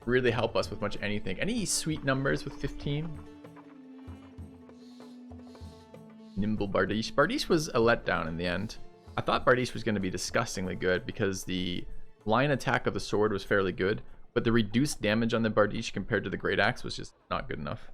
really help us with much anything. Any sweet numbers with 15? Nimble Bardiche. Bardiche was a letdown in the end. I thought Bardiche was going to be disgustingly good because the line attack of the sword was fairly good, but the reduced damage on the Bardiche compared to the Great Axe was just not good enough.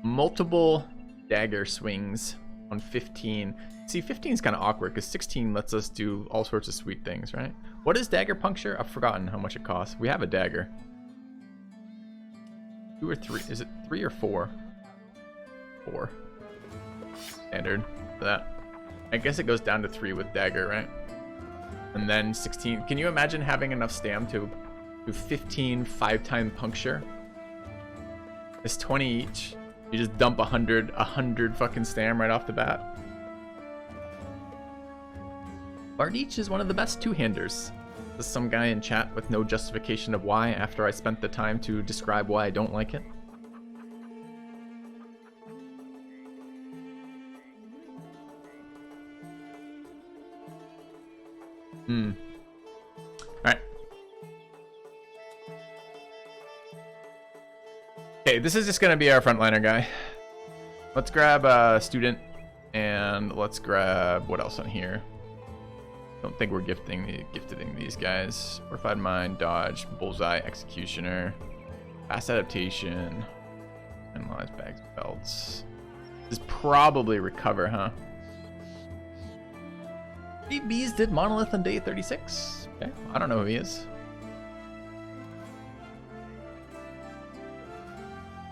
Multiple dagger swings on 15. See, 15 is kind of awkward because 16 lets us do all sorts of sweet things, right? What is dagger puncture? I've forgotten how much it costs. We have a dagger. 2 or 3? Is it 3 or 4? 4. Standard for that. I guess it goes down to 3 with dagger, right? And then 16. Can you imagine having enough stam to do 15 5-time puncture? It's 20 each. You just dump 100 fucking stam right off the bat. Bardiche is one of the best two-handers. There's some guy in chat with no justification of why after I spent the time to describe why I don't like it. Alright. Okay, this is just gonna be our frontliner guy. Let's grab a student and let's grab what else on here? Don't think we're gifting these guys. Fortified Mind, Dodge, Bullseye, Executioner, Fast Adaptation, Analyze Bags, Belts. This is probably Recover, huh? 3 Bees did Monolith on day 36. Okay, I don't know who he is.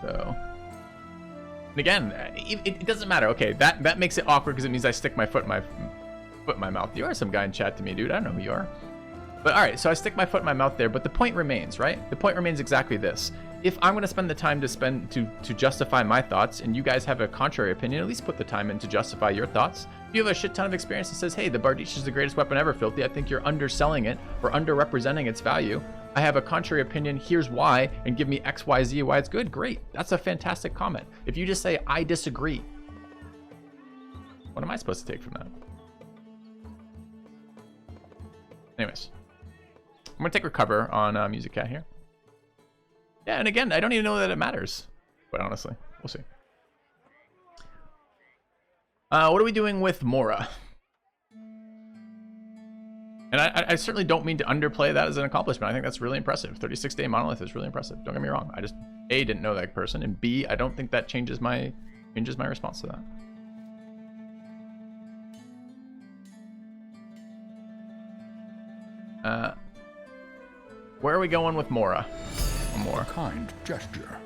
So, and again, it doesn't matter. Okay, that makes it awkward because it means I stick my foot in my mouth. You are some guy in chat to me, dude. I don't know who you are. But all right, so I stick my foot in my mouth there, but the point remains, right? The point remains exactly this. If I'm going to spend the time to justify my thoughts, and you guys have a contrary opinion, at least put the time in to justify your thoughts. If you have a shit ton of experience that says, hey, the Bardiche is the greatest weapon ever, Filthy, I think you're underselling it or underrepresenting its value. I have a contrary opinion, here's why, and give me X, Y, Z, why it's good. Great. That's a fantastic comment. If you just say, I disagree, what am I supposed to take from that? Anyways, I'm going to take Recover on Music Cat here. Yeah, and again, I don't even know that it matters, but honestly, we'll see. What are we doing with Mora? And I certainly don't mean to underplay that as an accomplishment. I think that's really impressive. 36-day Monolith is really impressive. Don't get me wrong. I just, A, didn't know that person, and B, I don't think that changes my response to that. Where are we going with Mora? One more. Kind gesture.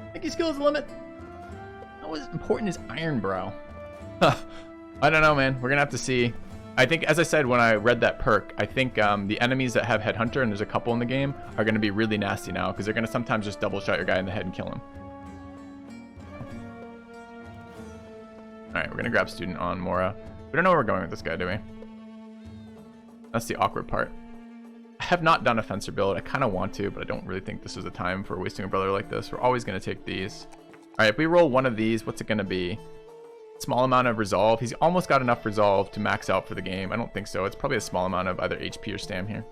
I think his skill is the limit. How important is Ironbrow? I don't know, man. We're gonna have to see. I think, as I said when I read that perk, I think the enemies that have Headhunter, and there's a couple in the game, are gonna be really nasty now because they're gonna sometimes just double shot your guy in the head and kill him. All right, we're gonna grab Student on Mora. We don't know where we're going with this guy, do we? That's the awkward part. have not done a fencer build. I kind of want to, but I don't really think this is the time for wasting a brother like this. We're always going to take these. All right, if we roll one of these, what's it going to be? Small amount of resolve. He's almost got enough resolve to max out for the game. I don't think so. It's probably a small amount of either HP or stam here.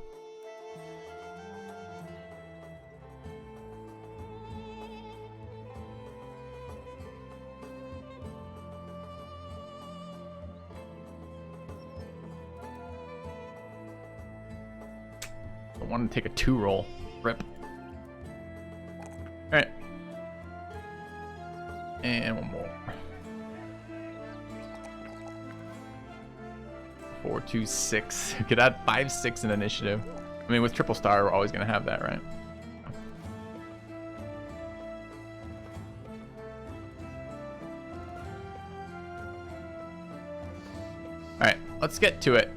I want to take a 2 roll. Rip. All right. And one more. 4, 2, 6. You could add 5, 6 in initiative. I mean, with triple star, we're always going to have that, right? Alright, let's get to it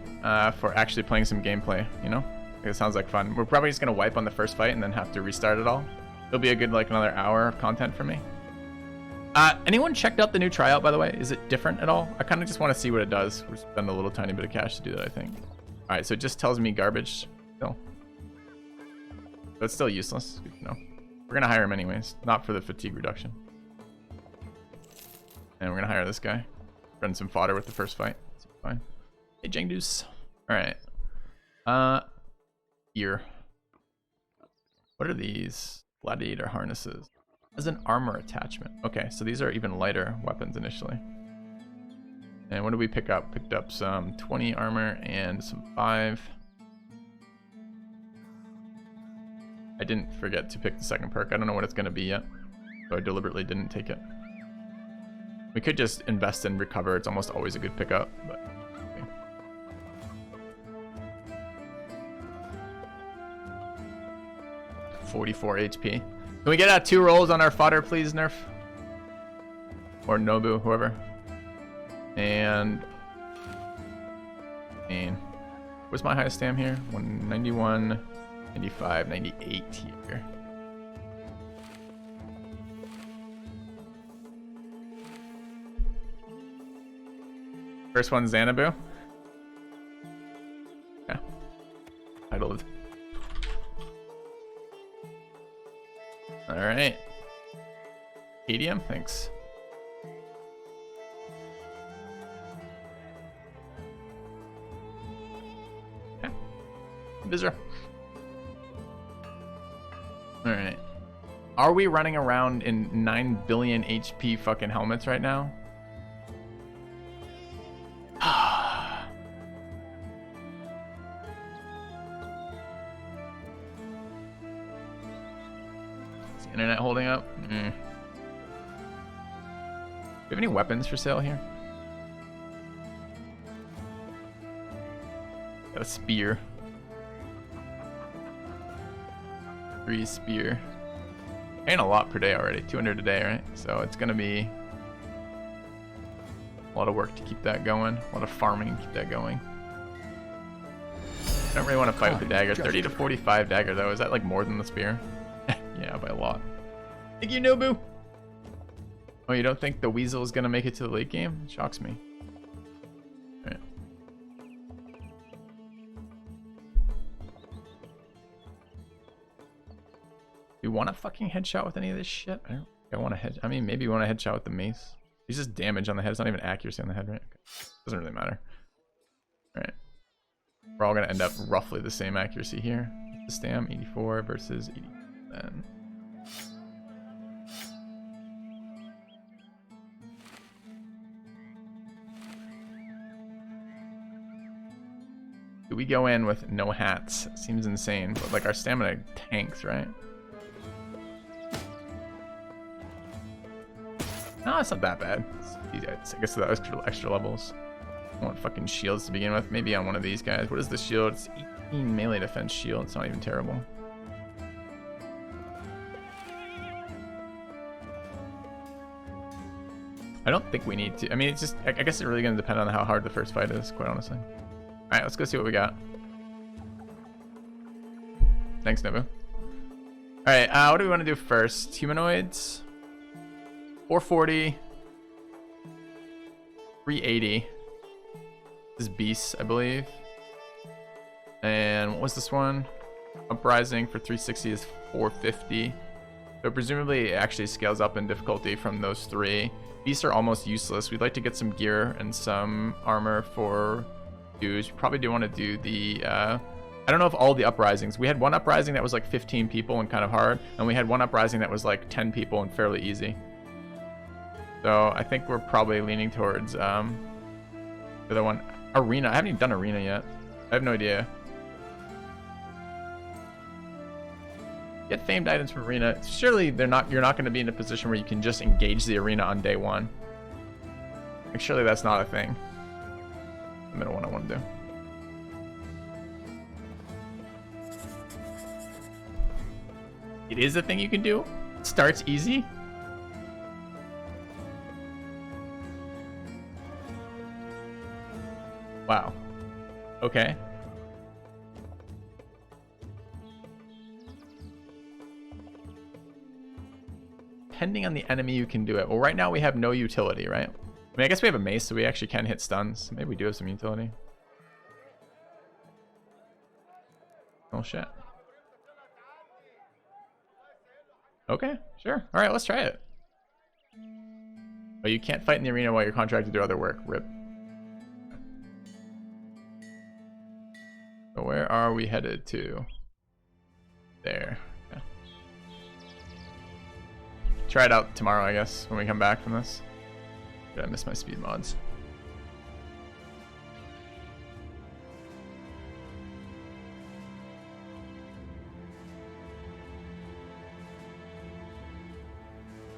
for actually playing some gameplay, you know? It sounds like fun. We're probably just going to wipe on the first fight and then have to restart it all. It'll be a good, like, another hour of content for me. Anyone checked out the new tryout, by the way? Is it different at all? I kind of just want to see what it does. We're spending a little tiny bit of cash to do that, I think. All right, so it just tells me garbage still. But it's still useless. Good to know. We're going to hire him anyways, not for the fatigue reduction. And we're going to hire this guy. Run some fodder with the first fight. It's fine. Hey, Jangdoos. All right. Here. What are these? Gladiator Harnesses. As an armor attachment. Okay, so these are even lighter weapons initially. And what did we pick up? Picked up some 20 armor and some 5. I didn't forget to pick the second perk. I don't know what it's going to be yet, so I deliberately didn't take it. We could just invest in recover. It's almost always a good pickup, but okay. 44 HP. Can we get 2 rolls on our fodder, please, Nerf? Or Nobu, whoever. And what's my highest stam here? 191, 95, 98 here. First one, Xanadu. Yeah. Titled. Alright. Medium, thanks. Yeah. Visor. Alright. Are we running around in 9 billion HP fucking helmets right now? Internet holding up? Do you have any weapons for sale here? Got a spear. 3 spear. Ain't a lot per day already. 200 a day, right? So it's gonna be a lot of work to keep that going. A lot of farming to keep that going. I don't really want to fight with the dagger. 30 to 45 dagger though. Is that like more than the spear? Yeah, by a lot. Thank you, Nobu. Oh, you don't think the weasel is gonna make it to the late game? Shocks me. All right. Do you want a fucking headshot with any of this shit? I don't think I want a head. I mean, maybe you want a headshot with the mace. He's just damage on the head. It's not even accuracy on the head, right? Okay. Doesn't really matter. All right. We're all gonna end up roughly the same accuracy here. The stam 84 versus 80. Then. Do we go in with no hats? Seems insane, but like our stamina tanks, right? No, it's not that bad. I guess the extra levels. I want fucking shields to begin with. Maybe on one of these guys. What is the shield? It's 18 melee defense shield. It's not even terrible. I don't think we need to. I mean, it's just, I guess it's really going to depend on how hard the first fight is, quite honestly. Alright, let's go see what we got. Thanks, Nobu. Alright, what do we want to do first? Humanoids. 440. 380. This is beasts, I believe. And what was this one? Uprising for 360 is 450. So presumably it actually scales up in difficulty from those three. Beasts are almost useless. We'd like to get some gear and some armor for dudes. We probably do want to do the... I don't know if all the uprisings... We had one uprising that was like 15 people and kind of hard. And we had one uprising that was like 10 people and fairly easy. So I think we're probably leaning towards the other one. Arena. I haven't even done Arena yet. I have no idea. Get famed items from Arena. Surely you're not going to be in a position where you can just engage the arena on day one. Like, surely that's not a thing. The middle one I want to do. It is a thing you can do. It starts easy. Wow. Okay. Depending on the enemy, you can do it. Well, right now we have no utility, right? I mean, I guess we have a mace, so we actually can hit stuns. Maybe we do have some utility. Oh, shit. Okay, sure. All right, let's try it. Oh, you can't fight in the arena while you're contracted to do other work. RIP. So where are we headed to? There. Okay. Try it out tomorrow, I guess, when we come back from this. Did I miss my speed mods?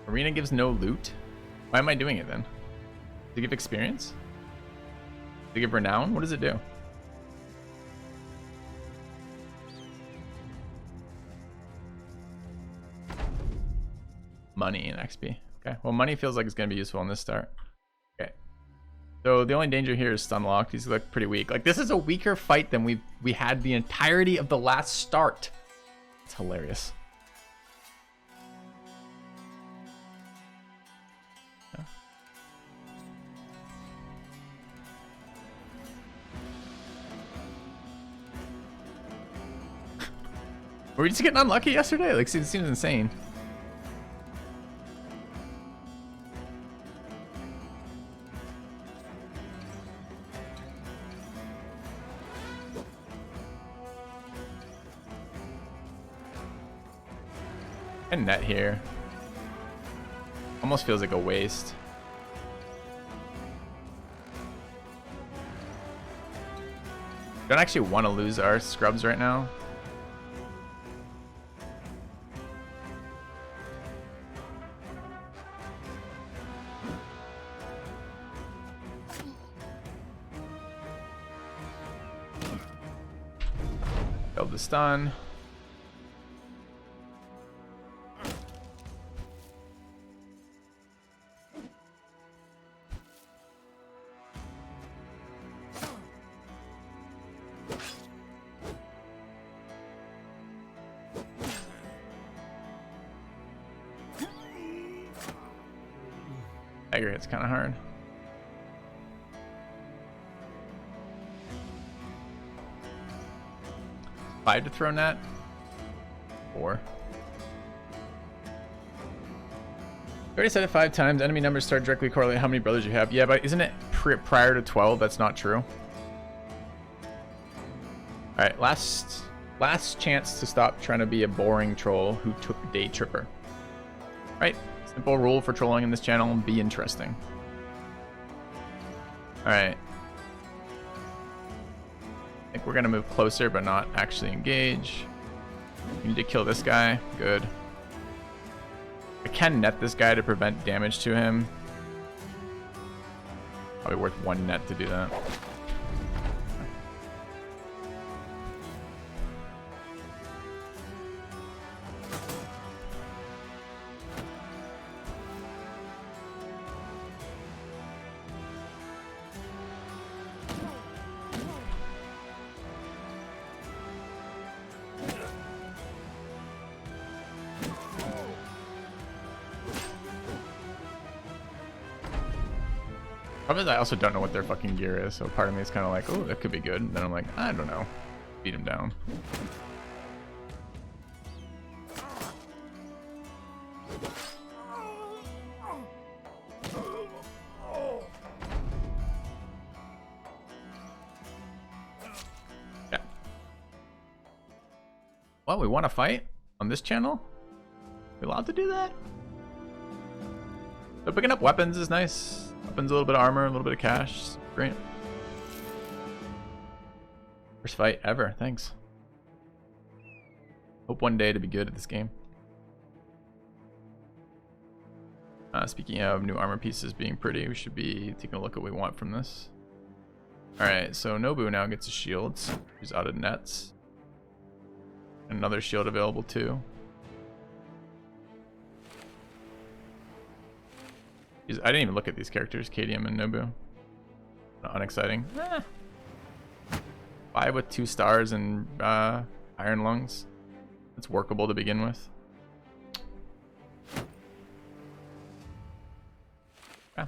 Arena gives no loot? Why am I doing it then? Does it give experience? Does it give renown? What does it do? Money and XP. Okay, well, money feels like it's going to be useful in this start. Okay. So the only danger here is stun locked. These look pretty weak. Like, this is a weaker fight than we had the entirety of the last start. It's hilarious. Yeah. Were we just getting unlucky yesterday? Like, it seems insane. And net here. Almost feels like a waste. Don't actually want to lose our scrubs right now. Build the stun. It's kind of hard. Five to throw net. 4. You already said it 5 times. Enemy numbers start directly correlate how many brothers you have. Yeah, but isn't it prior to 12? That's not true. All right, last chance to stop trying to be a boring troll who took day tripper. Right. Simple rule for trolling in this channel, be interesting. Alright. I think we're gonna move closer but not actually engage. We need to kill this guy. Good. I can net this guy to prevent damage to him. Probably worth 1 net to do that. I also don't know what their fucking gear is, so part of me is kind of like, oh, that could be good. And then I'm like, I don't know. Beat him down. What, we want to fight on this channel? We allowed to do that? So picking up weapons is nice. Weapons, a little bit of armor, a little bit of cash. Great. First fight ever. Thanks. Hope one day to be good at this game. Speaking of new armor pieces being pretty, we should be taking a look at what we want from this. Alright, so Nobu now gets his shields. He's out of nets. Another shield available too. I didn't even look at these characters, Kadium and Nobu. Not unexciting. 5 with 2 stars and iron lungs. It's workable to begin with. Yeah.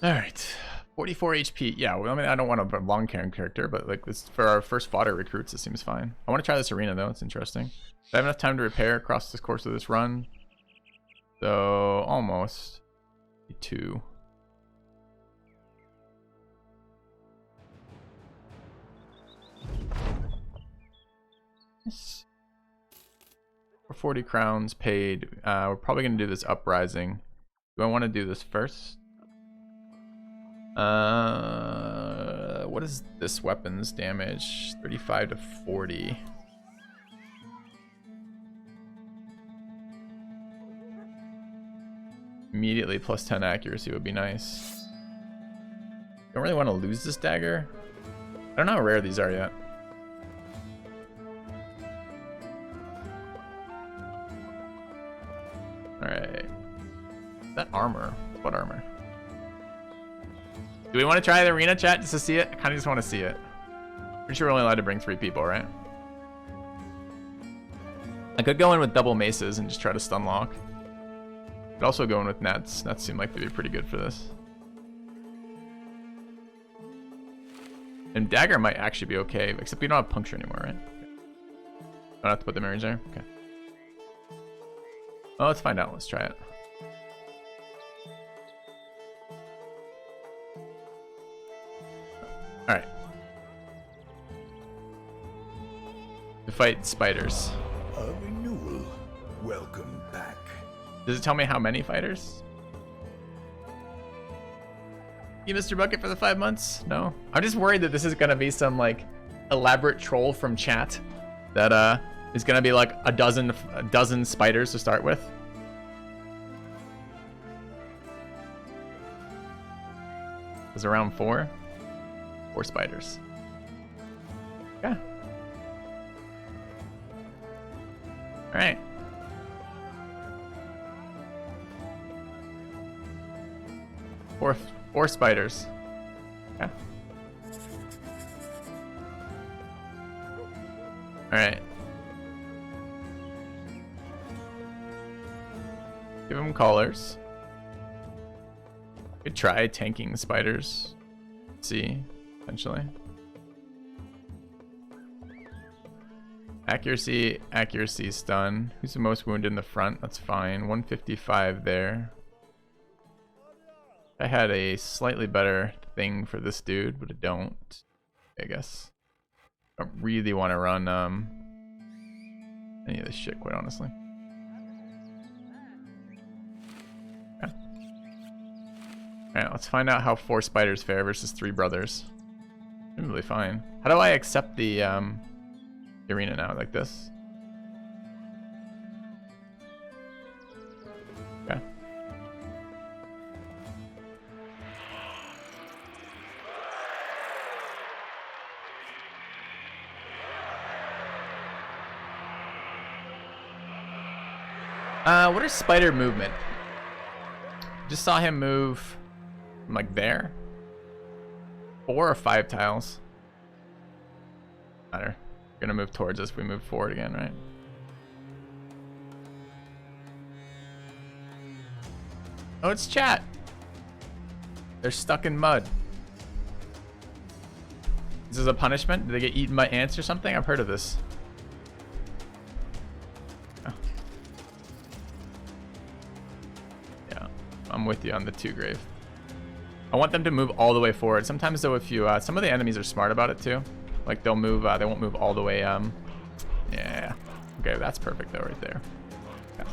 All right. 44 HP. Yeah, well, I mean, I don't want a long carrying character, but like this for our first fodder recruits, it seems fine. I want to try this arena though. It's interesting. Do I have enough time to repair across this course of this run? So almost 2. Yes. For 40 crowns paid. We're probably gonna do this uprising. Do I want to do this first? What is this weapons damage? 35 to 40. Immediately plus 10 accuracy would be nice. Don't really want to lose this dagger. I don't know how rare these are yet. Alright. That armor. What armor? Do we want to try the arena, chat, just to see it? I kind of just want to see it. Pretty sure we're only allowed to bring 3 people, right? I could go in with double maces and just try to stun lock. Could also go in with nets. Nets seem like they'd be pretty good for this. And dagger might actually be okay, except we don't have puncture anymore, right? I don't have to put the mirrors there? Okay. Well, let's find out. Let's try it. Alright. To fight spiders. A renewal. Welcome back. Does it tell me how many fighters? You Mr. Bucket for the 5 months? No? I'm just worried that this is gonna be some like elaborate troll from chat that is gonna be like a dozen spiders to start with. Is around 4? 4 spiders. Yeah. Alright. Four spiders. Yeah. Alright. Give them collars. Could try tanking spiders. See, potentially. Accuracy, stun. Who's the most wounded in the front? That's fine. 155 there. I had a slightly better thing for this dude, but I don't. I guess. I don't really want to run any of this shit, quite honestly. Yeah. Alright, let's find out how 4 spiders fare versus 3 brothers. I'm really fine. How do I accept the arena now? Like this? Okay. What is spider movement? Just saw him move from like there. 4 or 5 tiles. Matter. Gonna move towards us if we move forward again, right? Oh, it's chat. They're stuck in mud. This is a punishment? Did they get eaten by ants or something? I've heard of this. I'm with you on the 2 grave. I want them to move all the way forward. Sometimes though, if you some of the enemies are smart about it too. Like they'll move, they won't move all the way. Yeah. Okay, that's perfect though, right there. Okay.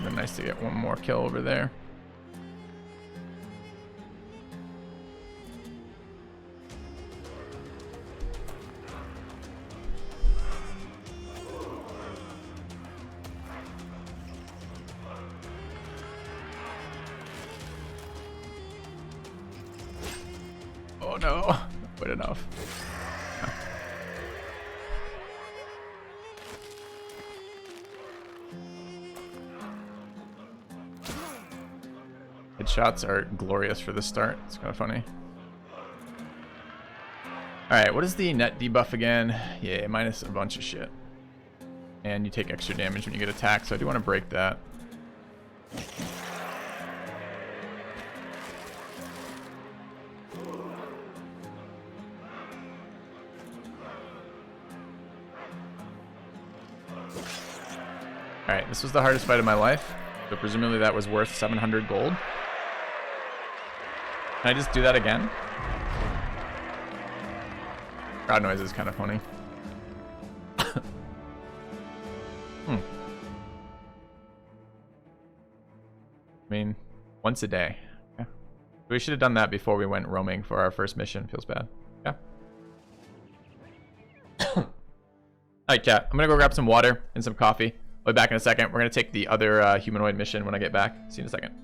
Been nice to get one more kill over there. Oh no, not quite enough. Headshots are glorious for the start. It's kind of funny. Alright, what is the net debuff again? Yeah, minus a bunch of shit. And you take extra damage when you get attacked, so I do want to break that. Alright, this was the hardest fight of my life, so presumably that was worth 700 gold. Can I just do that again? Crowd noise is kind of funny. I mean, once a day. Yeah. We should have done that before we went roaming for our first mission. Feels bad. Yeah. Alright, chat. I'm gonna go grab some water and some coffee. I'll be back in a second. We're gonna take the other humanoid mission when I get back. See you in a second.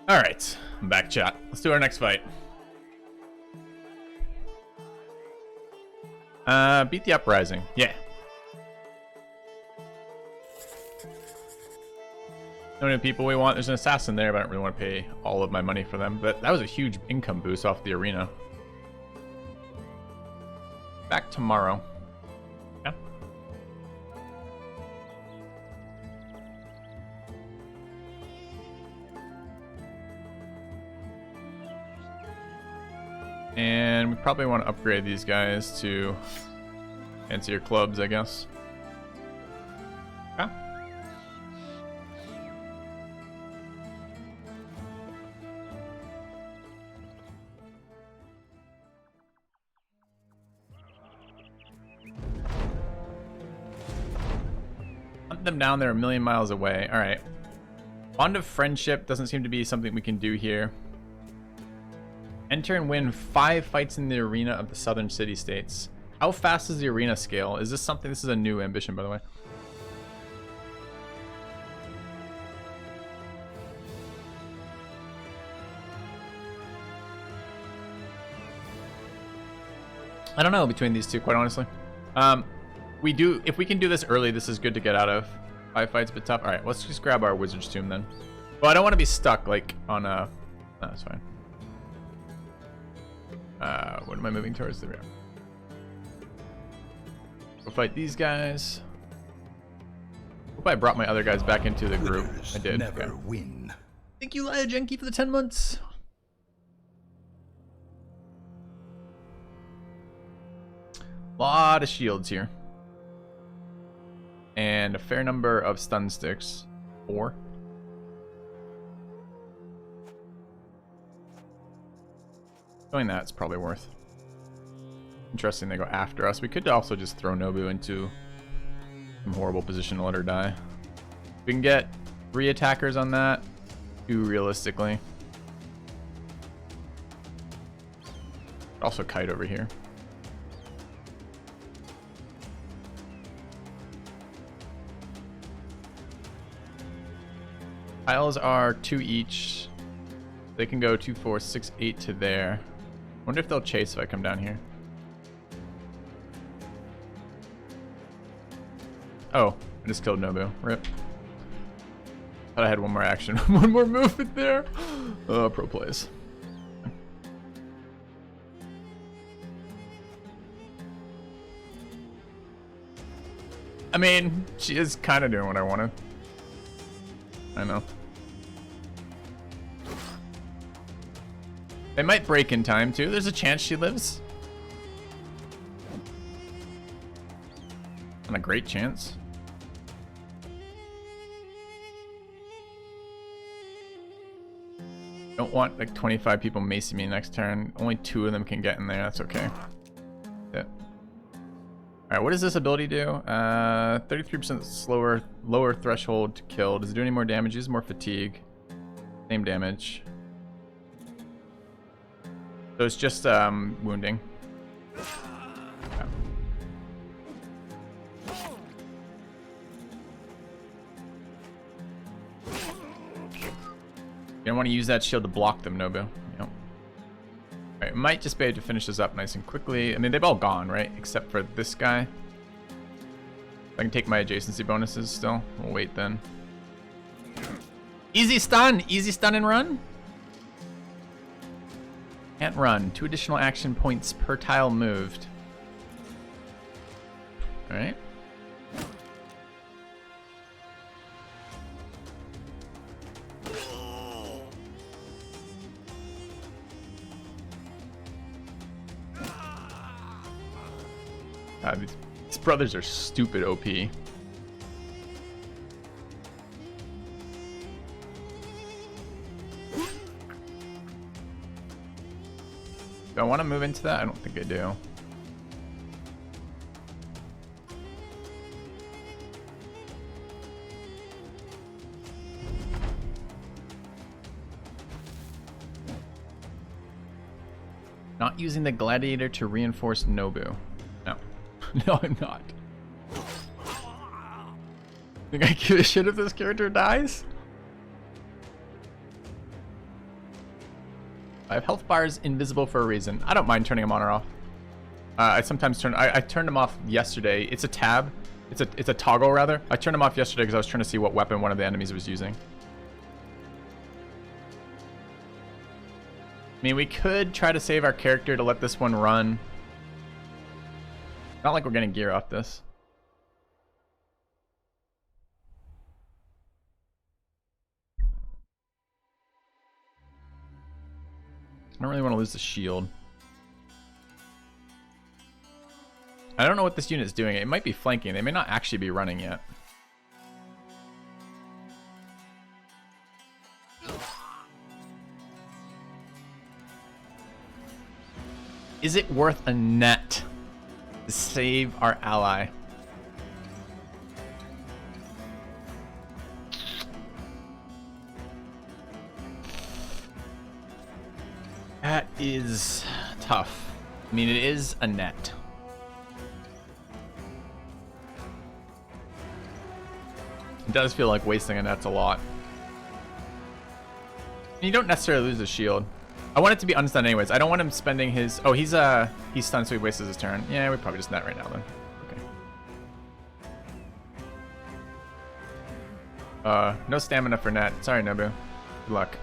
All right, I'm back, chat. Let's do our next fight. Beat the Uprising. Yeah. How many people we want? There's an assassin there, but I don't really want to pay all of my money for them. But that was a huge income boost off the arena. Back tomorrow. Yeah. And we probably want to upgrade these guys to fancier clubs, I guess. Yeah. Hunt them down, they're a million miles away. All right. Bond of friendship doesn't seem to be something we can do here. Enter and win 5 fights in the arena of the southern city-states. How fast is the arena scale? Is this something? This is a new ambition, by the way. I don't know between these two, quite honestly. If we can do this early, this is good to get out of. 5 fights, but tough. All right, let's just grab our Wizard's Tomb then. Well, I don't want to be stuck like on a. No, that's fine. What am I moving towards? There we go. Go fight these guys. Hope I brought my other guys back into the group. I did. Never Okay. win. Thank you, Laya Jenki, for the 10 months. Lot of shields here. And a fair number of stun sticks. 4. Doing that's probably worth. Interesting they go after us. We could also just throw Nobu into some horrible position to let her die. We can get 3 attackers on that. 2 realistically. Also kite over here. Tiles are 2 each. They can go 2, 4, 6, 8 to there. Wonder if they'll chase if I come down here. Oh, I just killed Nobu. Rip. Thought I had one more action. One more movement there. Oh, pro plays. I mean, she is kind of doing what I wanted. I know. They might break in time too. There's a chance she lives. And a great chance. Don't want like 25 people macing me next turn. Only 2 of them can get in there. That's okay. Yeah. Alright, what does this ability do? 33% slower, lower threshold to kill. Does it do any more damage? Uses more fatigue. Same damage. So it's just wounding. Okay. You don't want to use that shield to block them, Nobu. Yep. Alright, might just be able to finish this up nice and quickly. I mean, they've all gone, right? Except for this guy. I can take my adjacency bonuses still. We'll wait then. Easy stun and run. Can't run. 2 additional action points per tile moved. Alright. God, these brothers are stupid OP. Do I want to move into that? I don't think I do. Not using the Gladiator to reinforce Nobu. No. No, I'm not. Think I give a shit if this character dies? 5 health bars invisible for a reason. I don't mind turning them on or off. I sometimes turn. I turned them off yesterday. It's a tab. It's a toggle rather. I turned them off yesterday because I was trying to see what weapon one of the enemies was using. I mean, we could try to save our character to let this one run. Not like we're getting gear off this. I don't really want to lose the shield. I don't know what this unit's doing. It might be flanking. They may not actually be running yet. Is it worth a net to save our ally? That is tough. I mean, it is a net. It does feel like wasting a net's a lot. And you don't necessarily lose the shield. I want it to be unstunned anyways. I don't want him spending his... Oh, he's stunned, so he wastes his turn. Yeah, we probably just net right now then. Okay. No stamina for net. Sorry, Nobu. Good luck.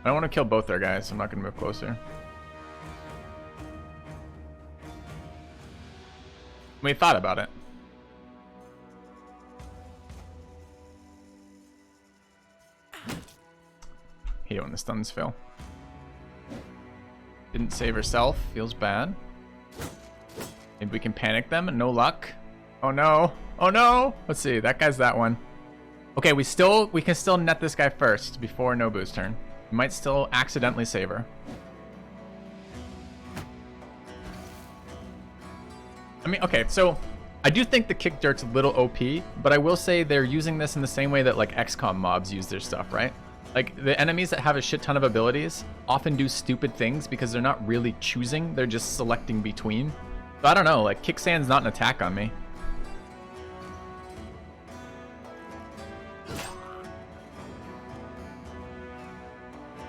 I don't want to kill both their guys, so I'm not going to move closer. We thought about it. Hate when the stuns fail. Didn't save herself. Feels bad. Maybe we can panic them. No luck. Oh no. Oh no. Let's see. That guy's that one. Okay, we can still net this guy first before Nobu's turn. We might still accidentally save her. I mean, okay, so I do think the kick dirt's a little OP, but I will say they're using this in the same way that like XCOM mobs use their stuff, right? Like the enemies that have a shit ton of abilities often do stupid things because they're not really choosing, they're just selecting between. So I don't know, like Kicksand's not an attack on me.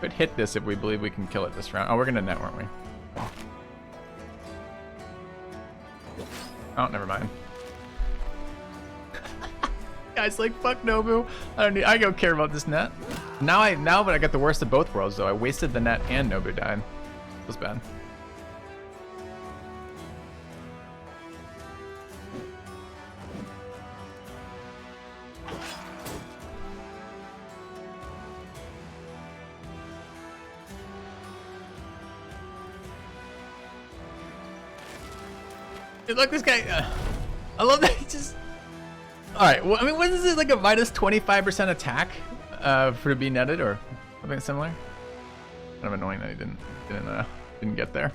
Could hit this if we believe we can kill it this round. Oh, we're gonna net, weren't we? Oh, never mind. Guys, like fuck Nobu. I don't care about this net. Now, but I got the worst of both worlds though. I wasted the net and Nobu died. It was bad. Dude, look, this guy. I love that he just. All right. Well, I mean, what is it like a minus 25% attack for to be netted or something similar? Kind of annoying that he didn't get there.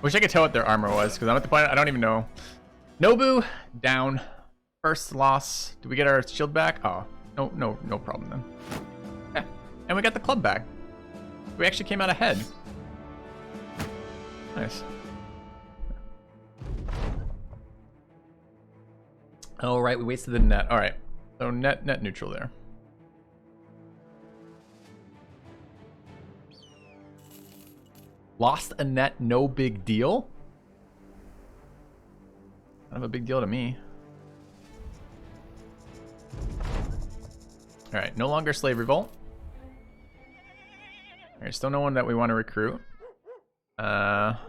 Wish I could tell what their armor was, because I'm at the point I don't even know. Nobu down. First loss. Do we get our shield back? Oh, no problem then. Yeah. And we got the club back. We actually came out ahead. Nice. All right, we wasted the net. All right, so net neutral there. Lost a net, no big deal. Kind of a big deal to me. All right, no longer slave revolt. All right, still no one that we want to recruit. Back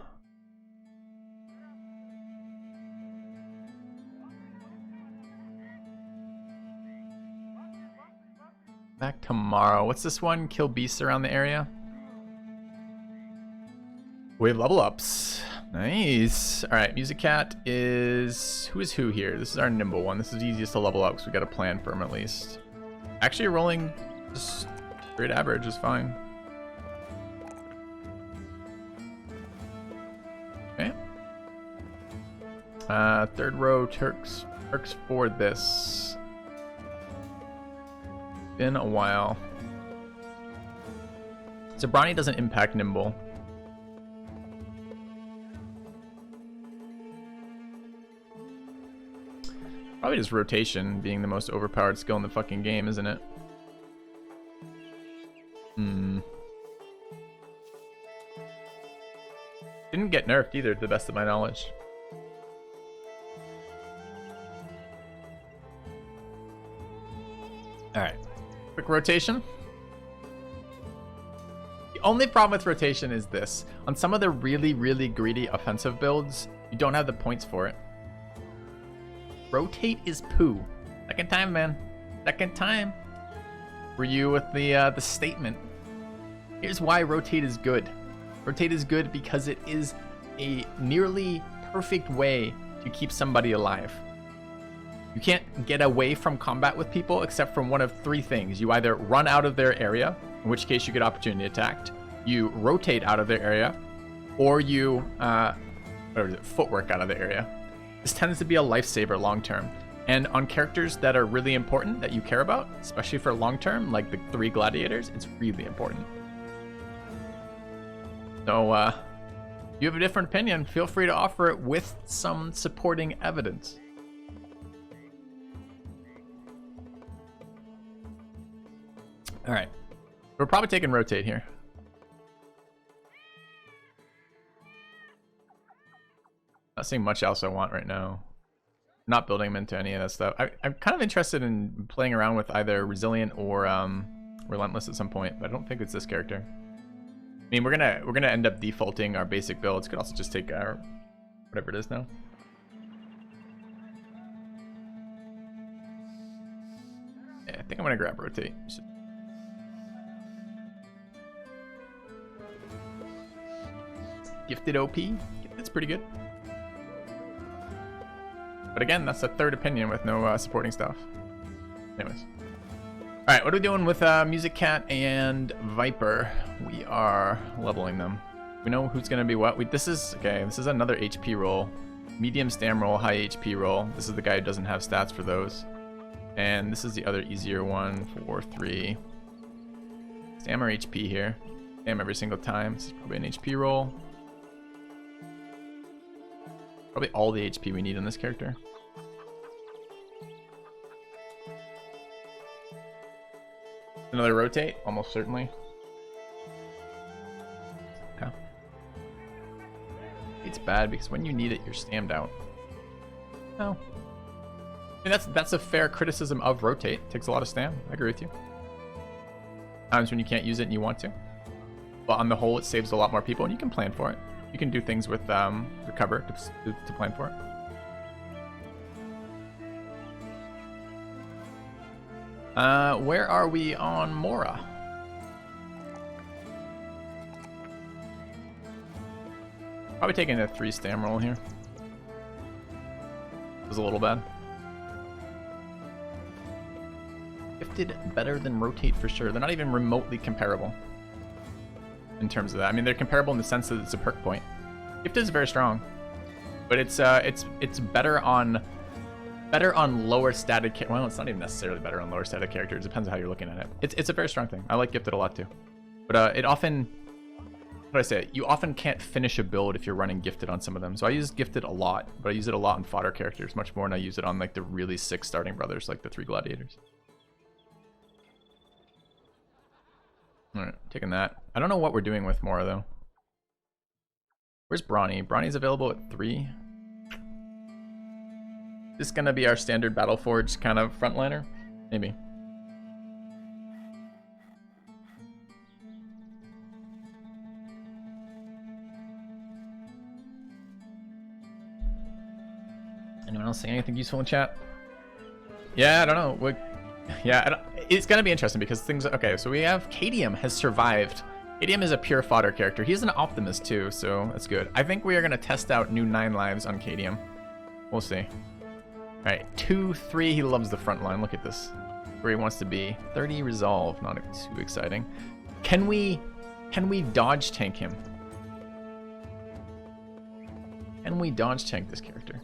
tomorrow. What's this one? Kill beasts around the area. We have level ups. Nice. All right, Music Cat is... Who is who here? This is our nimble one. This is easiest to level up because we got a plan for him at least. Actually, rolling just straight average is fine. Okay. Third row Turks for this. Been a while. So Brawny doesn't impact Nimble. Probably just rotation being the most overpowered skill in the fucking game, isn't it? Didn't get nerfed either, to the best of my knowledge. Alright. Quick rotation. The only problem with rotation is this. On some of the really, really greedy offensive builds, you don't have the points for it. Rotate is poo. Second time, man. Second time. For you with the statement. Here's why rotate is good. Rotate is good because it is a nearly perfect way to keep somebody alive. You can't get away from combat with people except from one of three things. You either run out of their area, in which case you get opportunity attacked. You rotate out of their area, or you footwork out of the area. This tends to be a lifesaver long term. And on characters that are really important that you care about, especially for long term, like the 3 gladiators, it's really important. So, if you have a different opinion, feel free to offer it with some supporting evidence. Alright. We're probably taking rotate here. Not seeing much else I want right now. Not building them into any of that stuff. I'm kind of interested in playing around with either Resilient or Relentless at some point, but I don't think it's this character. I mean, we're gonna end up defaulting our basic builds. Could also just take our whatever it is now. Yeah, I think I'm gonna grab rotate. Gifted OP. It's pretty good. But again, that's a third opinion with no supporting stuff. Anyways. Alright, what are we doing with Music Cat and Viper? We are leveling them. We know who's going to be what. This is another HP roll. Medium stam roll, high HP roll. This is the guy who doesn't have stats for those. And this is the other easier one, 4-3. Stam or HP here. Stam every single time. This is probably an HP roll. Probably all the HP we need on this character. Another rotate, almost certainly. Okay. It's bad because when you need it, you're stammed out. No. I mean, that's a fair criticism of rotate. It takes a lot of stam. I agree with you. Times when you can't use it and you want to. But on the whole, it saves a lot more people, and you can plan for it. You can do things with recover to plan for it. Where are we on Mora? Probably taking a 3 stam roll here. It was a little bad. Gifted better than rotate for sure. They're not even remotely comparable in terms of that. I mean, they're comparable in the sense that it's a perk point. Gifted is very strong, but it's better on lower static. Well, it's not even necessarily better on lower static characters. It depends on how you're looking at it. It's a very strong thing. I like Gifted a lot too, but it often, what do I say? You often can't finish a build if you're running Gifted on some of them. So I use Gifted a lot, but I use it a lot on fodder characters much more than I use it on like the really sick starting brothers, like the 3 gladiators. All right, taking that. I don't know what we're doing with Mora though. Where's Brawny? Brawny's available at 3. This is gonna be our standard Battleforge kind of frontliner? Maybe. Anyone else saying anything useful in chat? Yeah, I don't know. It's gonna be interesting because things. Okay, so we have Cadium has survived. Cadium is a pure fodder character. He's an optimist too, so that's good. I think we are gonna test out new 9 lives on Cadium. We'll see. All right, 2-3. He loves the front line. Look at this. Where he wants to be. 30 resolve. Not too exciting. Can we dodge tank him? Can we dodge tank this character?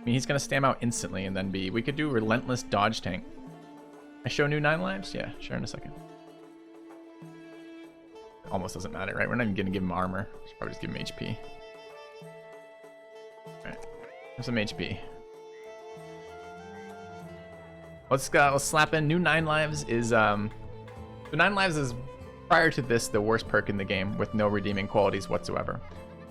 I mean, he's gonna stam out instantly and then be. We could do relentless dodge tank. I show new 9 lives? Yeah, sure, in a second. It almost doesn't matter, right? We're not even gonna give him armor. Should probably just give him HP. Alright. Here's some HP. Let's slap in new 9 lives is the 9 lives is prior to this the worst perk in the game with no redeeming qualities whatsoever.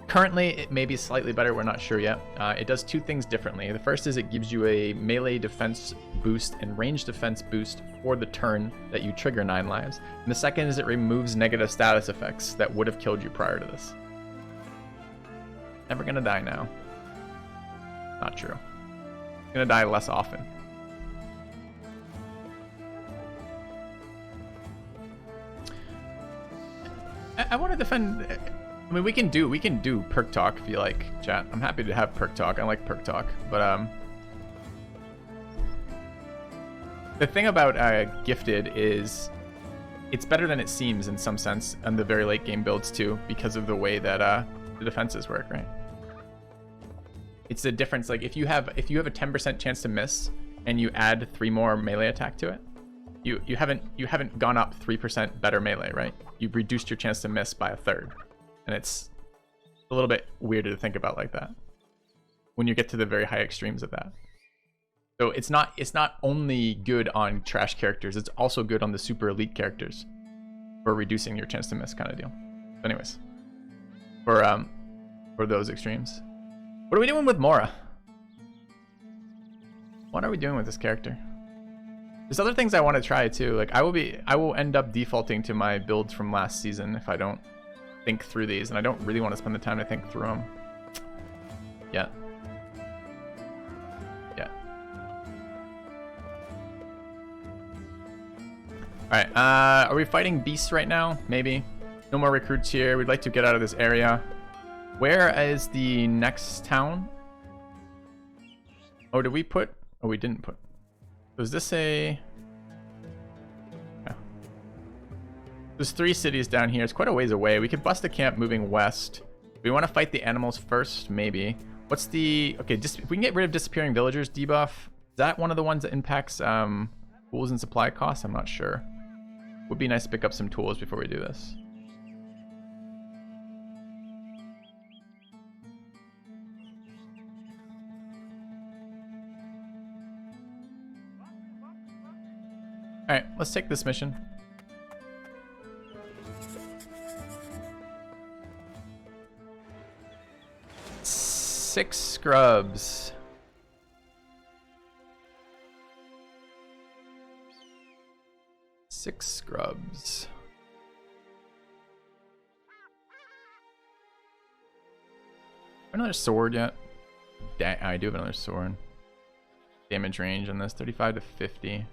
Currently, it may be slightly better, we're not sure yet. It does 2 things differently. The first is it gives you a melee defense boost and range defense boost for the turn that you trigger 9 lives. And the second is it removes negative status effects that would have killed you prior to this. Never gonna die now. Not true. Gonna die less often. I want to defend. I mean, we can do perk talk if you like, chat. I'm happy to have perk talk. I like perk talk, but the thing about gifted is it's better than it seems in some sense on the very late game builds too, because of the way that the defenses work, right? It's the difference. Like if you have a 10% chance to miss and you add 3 more melee attack to it, you haven't gone up 3% better melee, right? You've reduced your chance to miss by 1/3. And it's a little bit weird to think about like that when you get to the very high extremes of that. So it's not only good on trash characters, it's also good on the super elite characters for reducing your chance to miss kind of deal. But anyways, for those extremes. What are we doing with Mora? What are we doing with this character? There's other things I want to try too. Like I will end up defaulting to my builds from last season if I don't think through these, and I don't really want to spend the time to think through them. Yeah. Alright, are we fighting beasts right now? Maybe. No more recruits here. We'd like to get out of this area. Where is the next town? Oh, did we put... Oh, we didn't put... Was this a... There's 3 cities down here. It's quite a ways away. We could bust a camp moving west. We want to fight the animals first, maybe. What's the... Okay, if we can get rid of disappearing villagers debuff. Is that one of the ones that impacts tools and supply costs? I'm not sure. Would be nice to pick up some tools before we do this. Alright, let's take this mission. Six scrubs. Six scrubs. Another sword yet? I do have another sword. Damage range on this 35 to 50.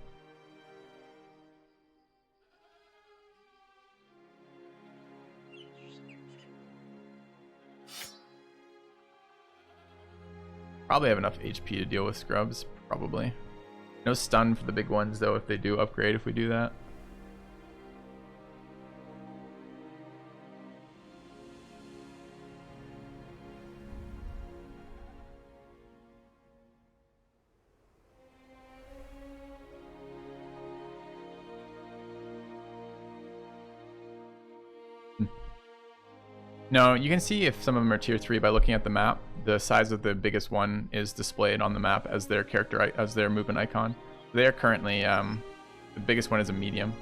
Probably have enough HP to deal with scrubs, probably. No stun for the big ones though if they do upgrade if we do that. No, you can see if some of them are tier 3 by looking at the map. The size of the biggest one is displayed on the map as their character, as their movement icon. They are currently, the biggest one is a medium.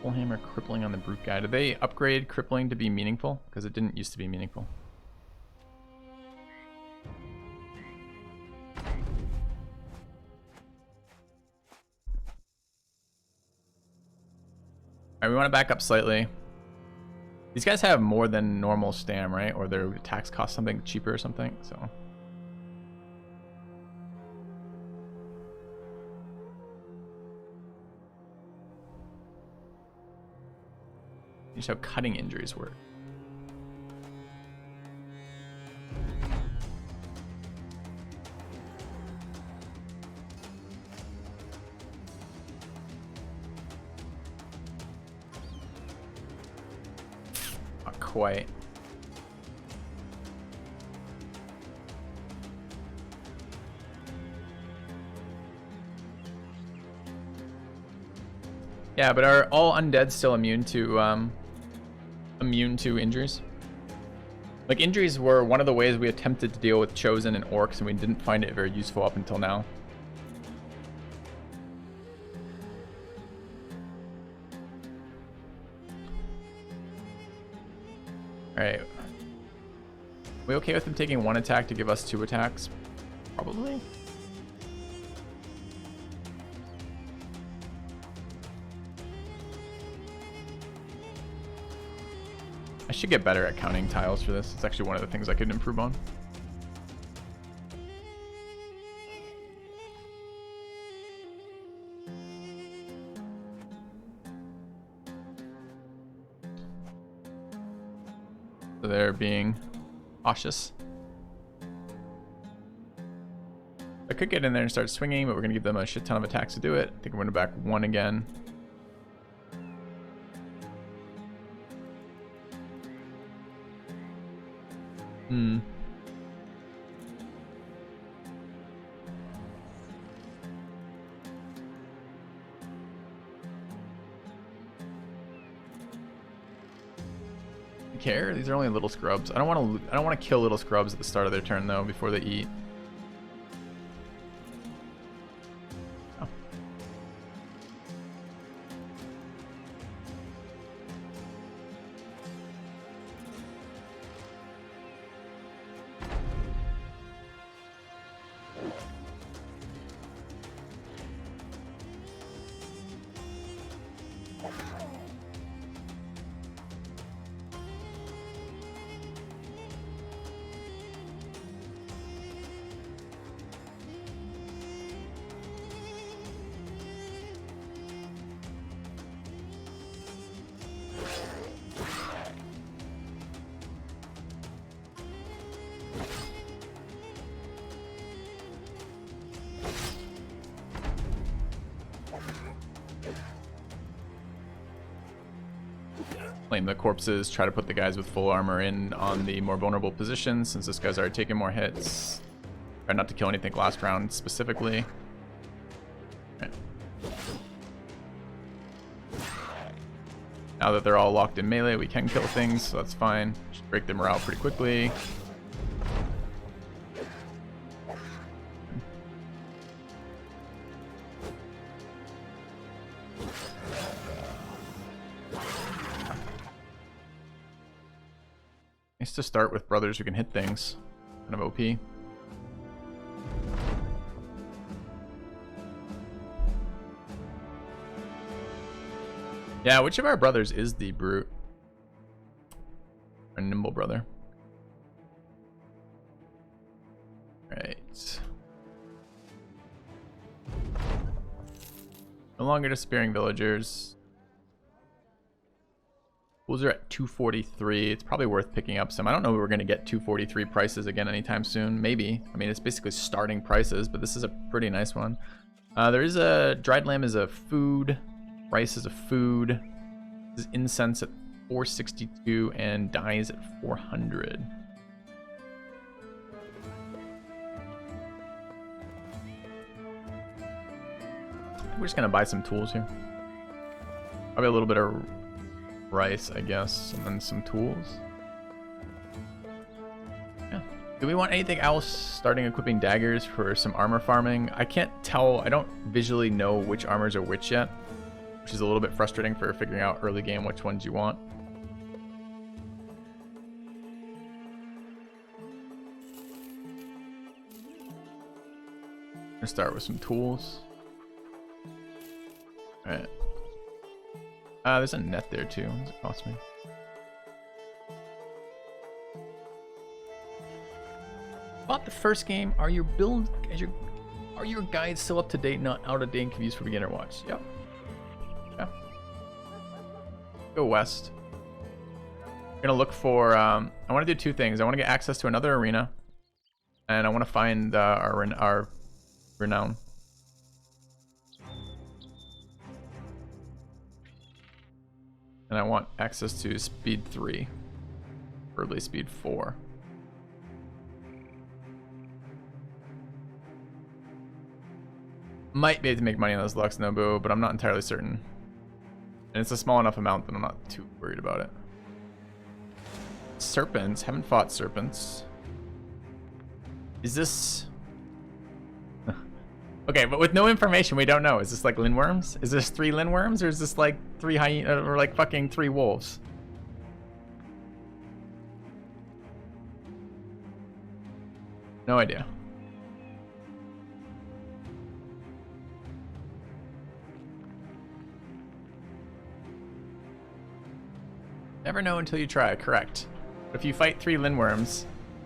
Full hammer crippling on the brute guy. Did they upgrade crippling to be meaningful? Because it didn't used to be meaningful. Alright, we want to back up slightly. These guys have more than normal stam, right? Or their attacks cost something cheaper or something, so. Just how cutting injuries work. Not quite. Yeah, but are all undead still immune to injuries? Like, injuries were one of the ways we attempted to deal with Chosen and Orcs, and we didn't find it very useful up until now. Alright. We okay with him taking 1 attack to give us 2 attacks? Probably. I should get better at counting tiles for this. It's actually one of the things I could improve on. So they're being cautious. I could get in there and start swinging, but we're going to give them a shit ton of attacks to do it. I think we're going to back 1 again. Care? These are only little scrubs. I don't want to kill little scrubs at the start of their turn though, before they eat. Oh. Claim the corpses, try to put the guys with full armor in on the more vulnerable positions since this guy's already taking more hits. Try not to kill anything last round specifically. Right. Now that they're all locked in melee, we can kill things, so that's fine. Just break them out pretty quickly. Nice to start with brothers who can hit things. Kind of OP. Yeah, which of our brothers is the brute? Our nimble brother. Right. No longer disappearing villagers. Those are at 243. It's probably worth picking up some. I don't know if we're going to get 243 prices again anytime soon. Maybe. I mean, it's basically starting prices, but this is a pretty nice one. There is a dried lamb is a food. Rice is a food. This is incense at 462 and dyes at 400. We're just going to buy some tools here. Probably a little bit of rice, I guess, and then some tools. Yeah. Do we want anything else? Starting equipping daggers for some armor farming. I can't tell. I don't visually know which armors are which yet, which is a little bit frustrating for figuring out early game which ones you want. I'm gonna start with some tools. All right. There's a net there too. What does it cost me? Bought the first game. Are your guides still up to date, not out of date and confused for beginner watch? Yep. Yeah. Go west. I'm gonna look for. I want to do 2 things. I want to get access to another arena, and I want to find our renown. And I want access to speed 3, preferably speed 4. Might be able to make money on those Lux Nobu, but I'm not entirely certain. And it's a small enough amount that I'm not too worried about it. Serpents. Haven't fought serpents. Is this... Okay, but with no information, we don't know. Is this like lindworms? Is this 3 lindworms, or is this like 3 hyenas, or like fucking 3 wolves? No idea. Never know until you try. Correct. If you fight 3 lindworms,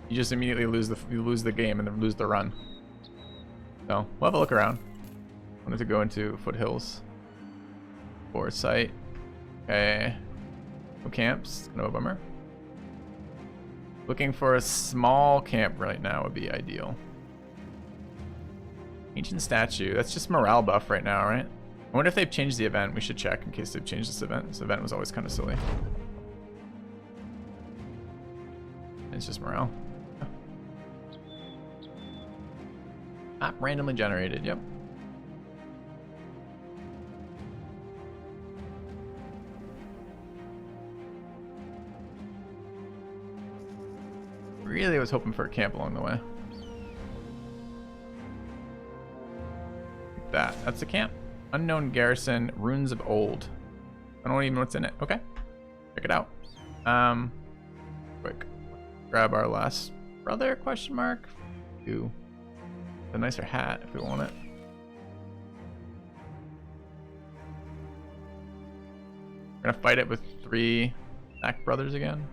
you just immediately lose the game and then lose the run. So we'll have a look around. Wanted to go into foothills. Foresight. Okay. No camps. No bummer. Looking for a small camp right now would be ideal. Ancient statue. That's just morale buff right now, right? I wonder if they've changed the event. We should check in case they've changed this event. This event was always kind of silly. It's just morale. Map randomly generated, yep. Really was hoping for a camp along the way. Like that. That's a camp. Unknown garrison, runes of old. I don't even know what's in it. Okay. Check it out. Quick. Grab our last brother, question mark. Ooh. A nicer hat if we want it. We're gonna fight it with 3 Knack brothers again.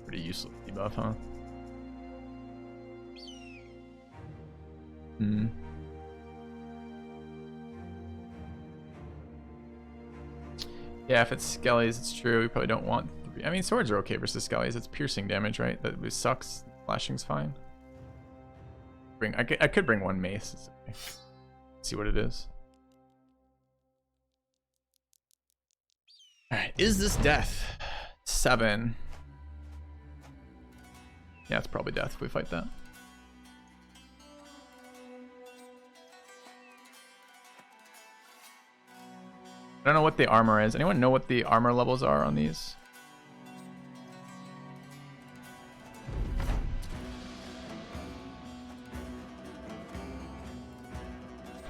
Pretty useless debuff, huh? Yeah, if it's skellies, it's true. We probably don't want 3. I mean, swords are okay versus skellies. It's piercing damage, right? That sucks. Slashing's fine. I could bring 1 mace. It's okay. See what it is. All right, is this death? 7. Yeah, it's probably death if we fight that. I don't know what the armor is. Anyone know what the armor levels are on these?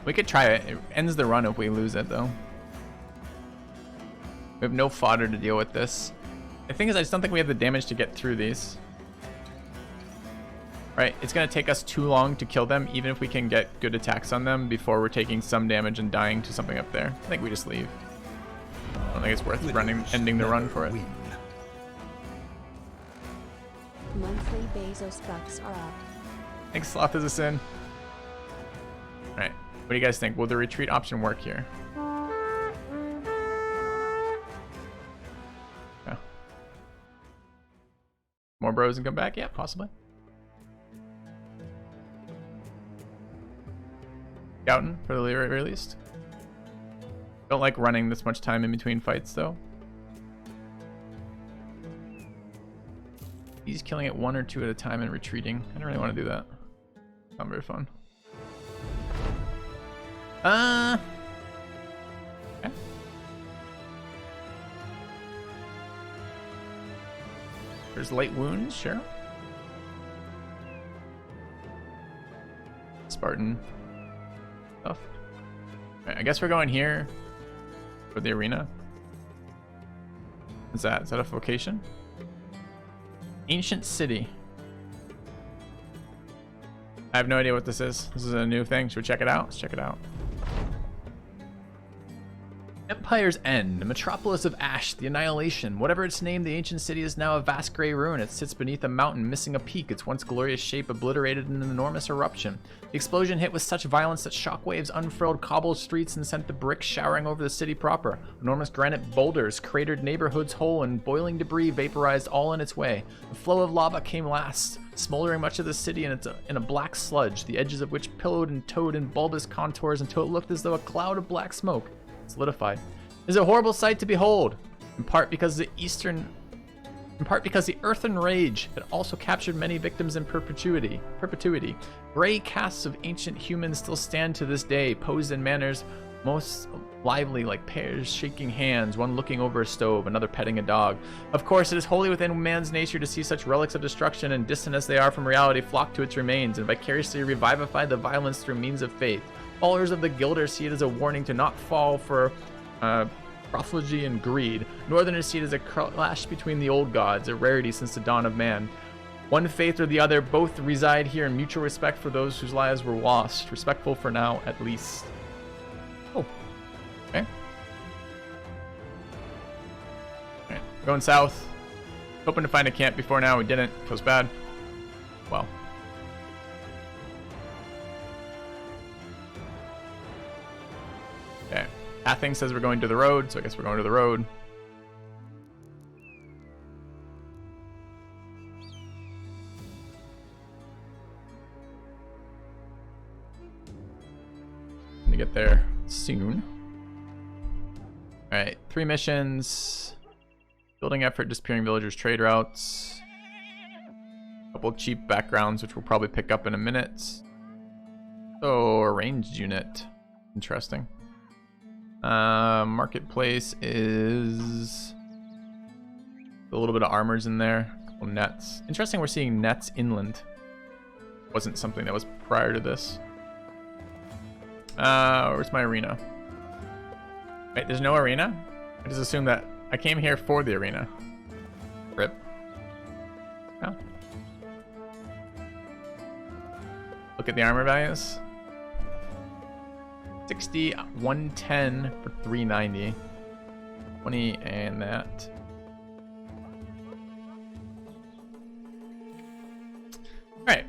We could try it. It ends the run if we lose it, though. We have no fodder to deal with this. The thing is, I just don't think we have the damage to get through these. Right, it's going to take us too long to kill them, even if we can get good attacks on them before we're taking some damage and dying to something up there. I think we just leave. I don't think it's worth ending the run for it. Monthly Bezos bucks are up. Thanks, Sloth is a sin. Alright, what do you guys think? Will the retreat option work here? Yeah. More bros and come back? Yeah, possibly. Scouting for the very least. Don't like running this much time in between fights though. He's killing it 1 or 2 at a time and retreating. I don't really want to do that. Not very fun. Okay. There's light wounds, sure. Spartan stuff. Right, I guess we're going here for the arena. What's that? Is that a vocation? Ancient city. I have no idea what this is. This is a new thing. Should we check it out? Let's check it out. Empire's End, the metropolis of ash, the annihilation. Whatever its name, the ancient city is now a vast gray ruin. It sits beneath a mountain, missing a peak, its once glorious shape obliterated in an enormous eruption. The explosion hit with such violence that shockwaves unfurled cobbled streets and sent the bricks showering over the city proper. Enormous granite boulders cratered neighborhoods whole, and boiling debris vaporized all in its way. The flow of lava came last, smoldering much of the city in a black sludge, the edges of which pillowed and toed in bulbous contours until it looked as though a cloud of black smoke solidified. It is a horrible sight to behold, in part because the eastern in part because the earthen rage had also captured many victims in perpetuity. Gray casts of ancient humans still stand to this day, posed in manners most lively, like pairs shaking hands, one looking over a stove, another petting a dog. Of course, it is wholly within man's nature to see such relics of destruction, and distant as they are from reality, flock to its remains, and vicariously revivify the violence through means of faith. Followers of the Gilder see it as a warning to not fall for profligacy and greed. Northerners see it as a clash between the old gods, a rarity since the dawn of man. One faith or the other, both reside here in mutual respect for those whose lives were lost. Respectful for now, at least. Oh. Okay. Alright, going south. Hoping to find a camp before now. We didn't. Feels bad. Well. Okay. Pathing says we're going to the road, so I guess we're going to the road. Gonna get there soon. Alright, 3 missions. Building effort, disappearing villagers, trade routes. A couple cheap backgrounds, which we'll probably pick up in a minute. So, a ranged unit. Interesting. Marketplace is a little bit of armors in there. A couple nets. Interesting we're seeing nets inland. Wasn't something that was prior to this. Where's my arena? Wait, there's no arena? I just assumed that I came here for the arena. Rip. Oh. Look at the armor values. 60, 110 for 390. 20 and that. Alright.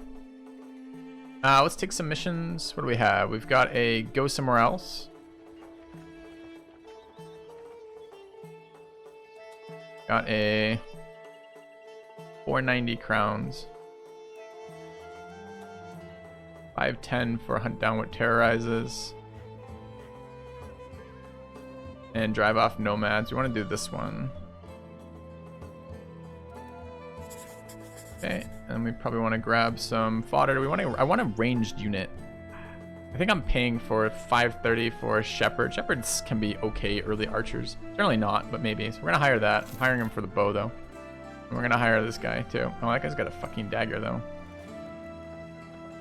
Let's take some missions. What do we have? We've got a go somewhere else. Got a 490 crowns. 510 for hunt down what terrorizes. And drive off nomads. We want to do this one. Okay, and we probably want to grab some fodder. Do we want to? I want a ranged unit. I think I'm paying for 530 for a shepherd. Shepherds can be okay early archers. Generally not, but maybe. So we're gonna hire that. I'm hiring him for the bow though. And we're gonna hire this guy too. Oh, that guy's got a fucking dagger though.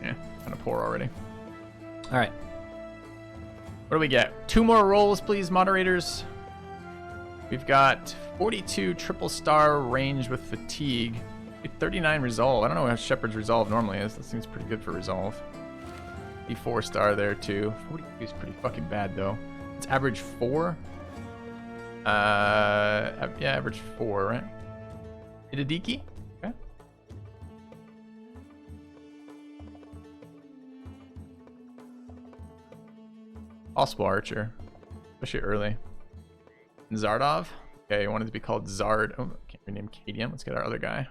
Yeah, kind of poor already. All right. What do we get? 2 more rolls, please, moderators. We've got 42 triple star range with fatigue. 39 resolve. I don't know how Shepherd's resolve normally is. That seems pretty good for resolve. 4 star there too. 42 is pretty fucking bad though. It's average 4. Yeah, average 4, right? Itadiki? Okay. Possible archer, especially early. Zardov. Okay, I wanted to be called Zard. Oh, can't rename Cadian. Let's get our other guy.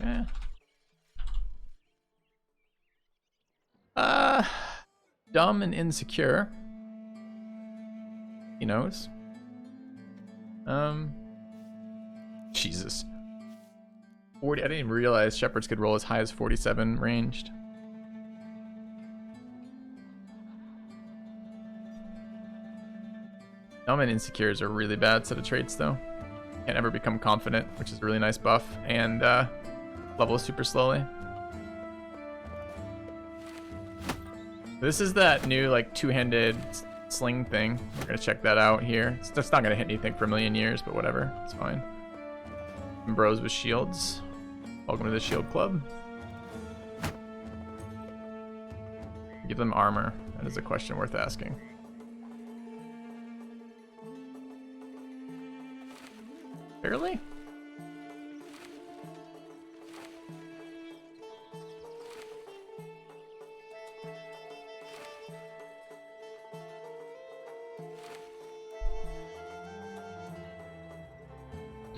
Yeah. Dumb and insecure. He knows. Jesus. 40. I didn't even realize shepherds could roll as high as 47 ranged. Dumb and insecures are a really bad set of traits though. Can't ever become confident, which is a really nice buff, and level super slowly. This is that new like 2-handed sling thing. We're gonna check that out here. It's not gonna hit anything for a million years, but whatever, it's fine. And bros with shields. Welcome to the shield club. Give them armor. That is a question worth asking. Barely?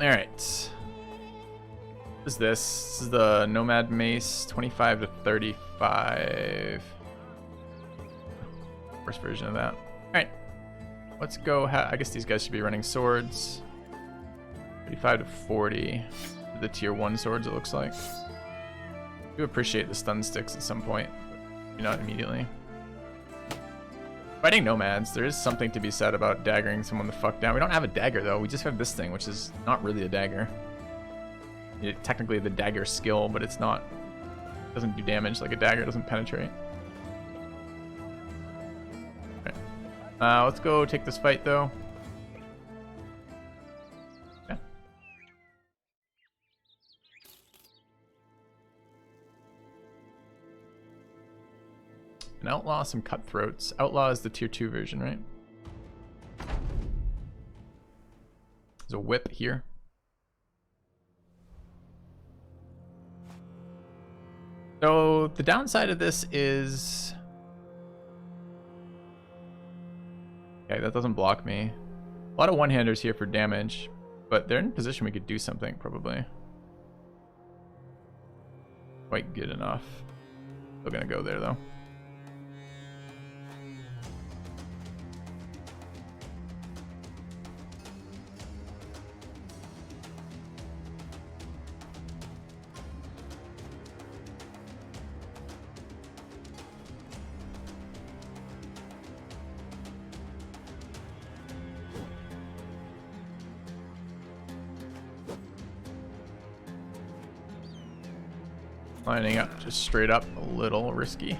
Alright. What is this? This is the Nomad Mace, 25 to 35. First version of that. Alright. Let's go. I guess these guys should be running swords. 35 to 40. The tier 1 swords, it looks like. I do appreciate the stun sticks at some point, but not immediately. Fighting nomads, there is something to be said about daggering someone the fuck down. We don't have a dagger though, we just have this thing, which is not really a dagger. Technically the dagger skill, but it's not, it doesn't do damage like a dagger, it doesn't penetrate. Let's go take this fight though. Okay. An outlaw, some cutthroats. Outlaw is the tier 2 version, right? There's a whip here. So the downside of this is... Okay, that doesn't block me. A lot of one-handers here for damage, but they're in a position we could do something, probably. Quite good enough. Still gonna go there, though. Lining up just straight up a little risky.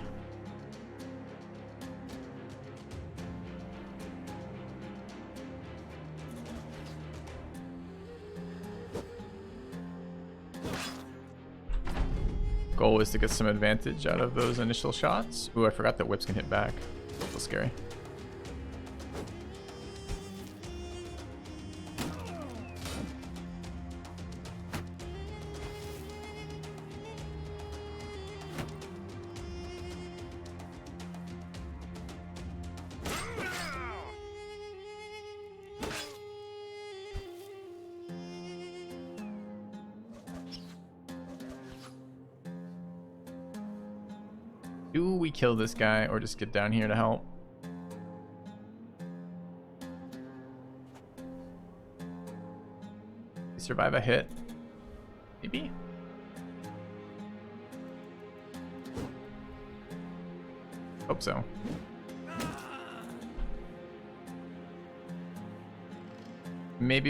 Goal is to get some advantage out of those initial shots. Ooh, I forgot that whips can hit back. A little scary. Do we kill this guy or just get down here to help? We survive a hit? Maybe? Hope so. Maybe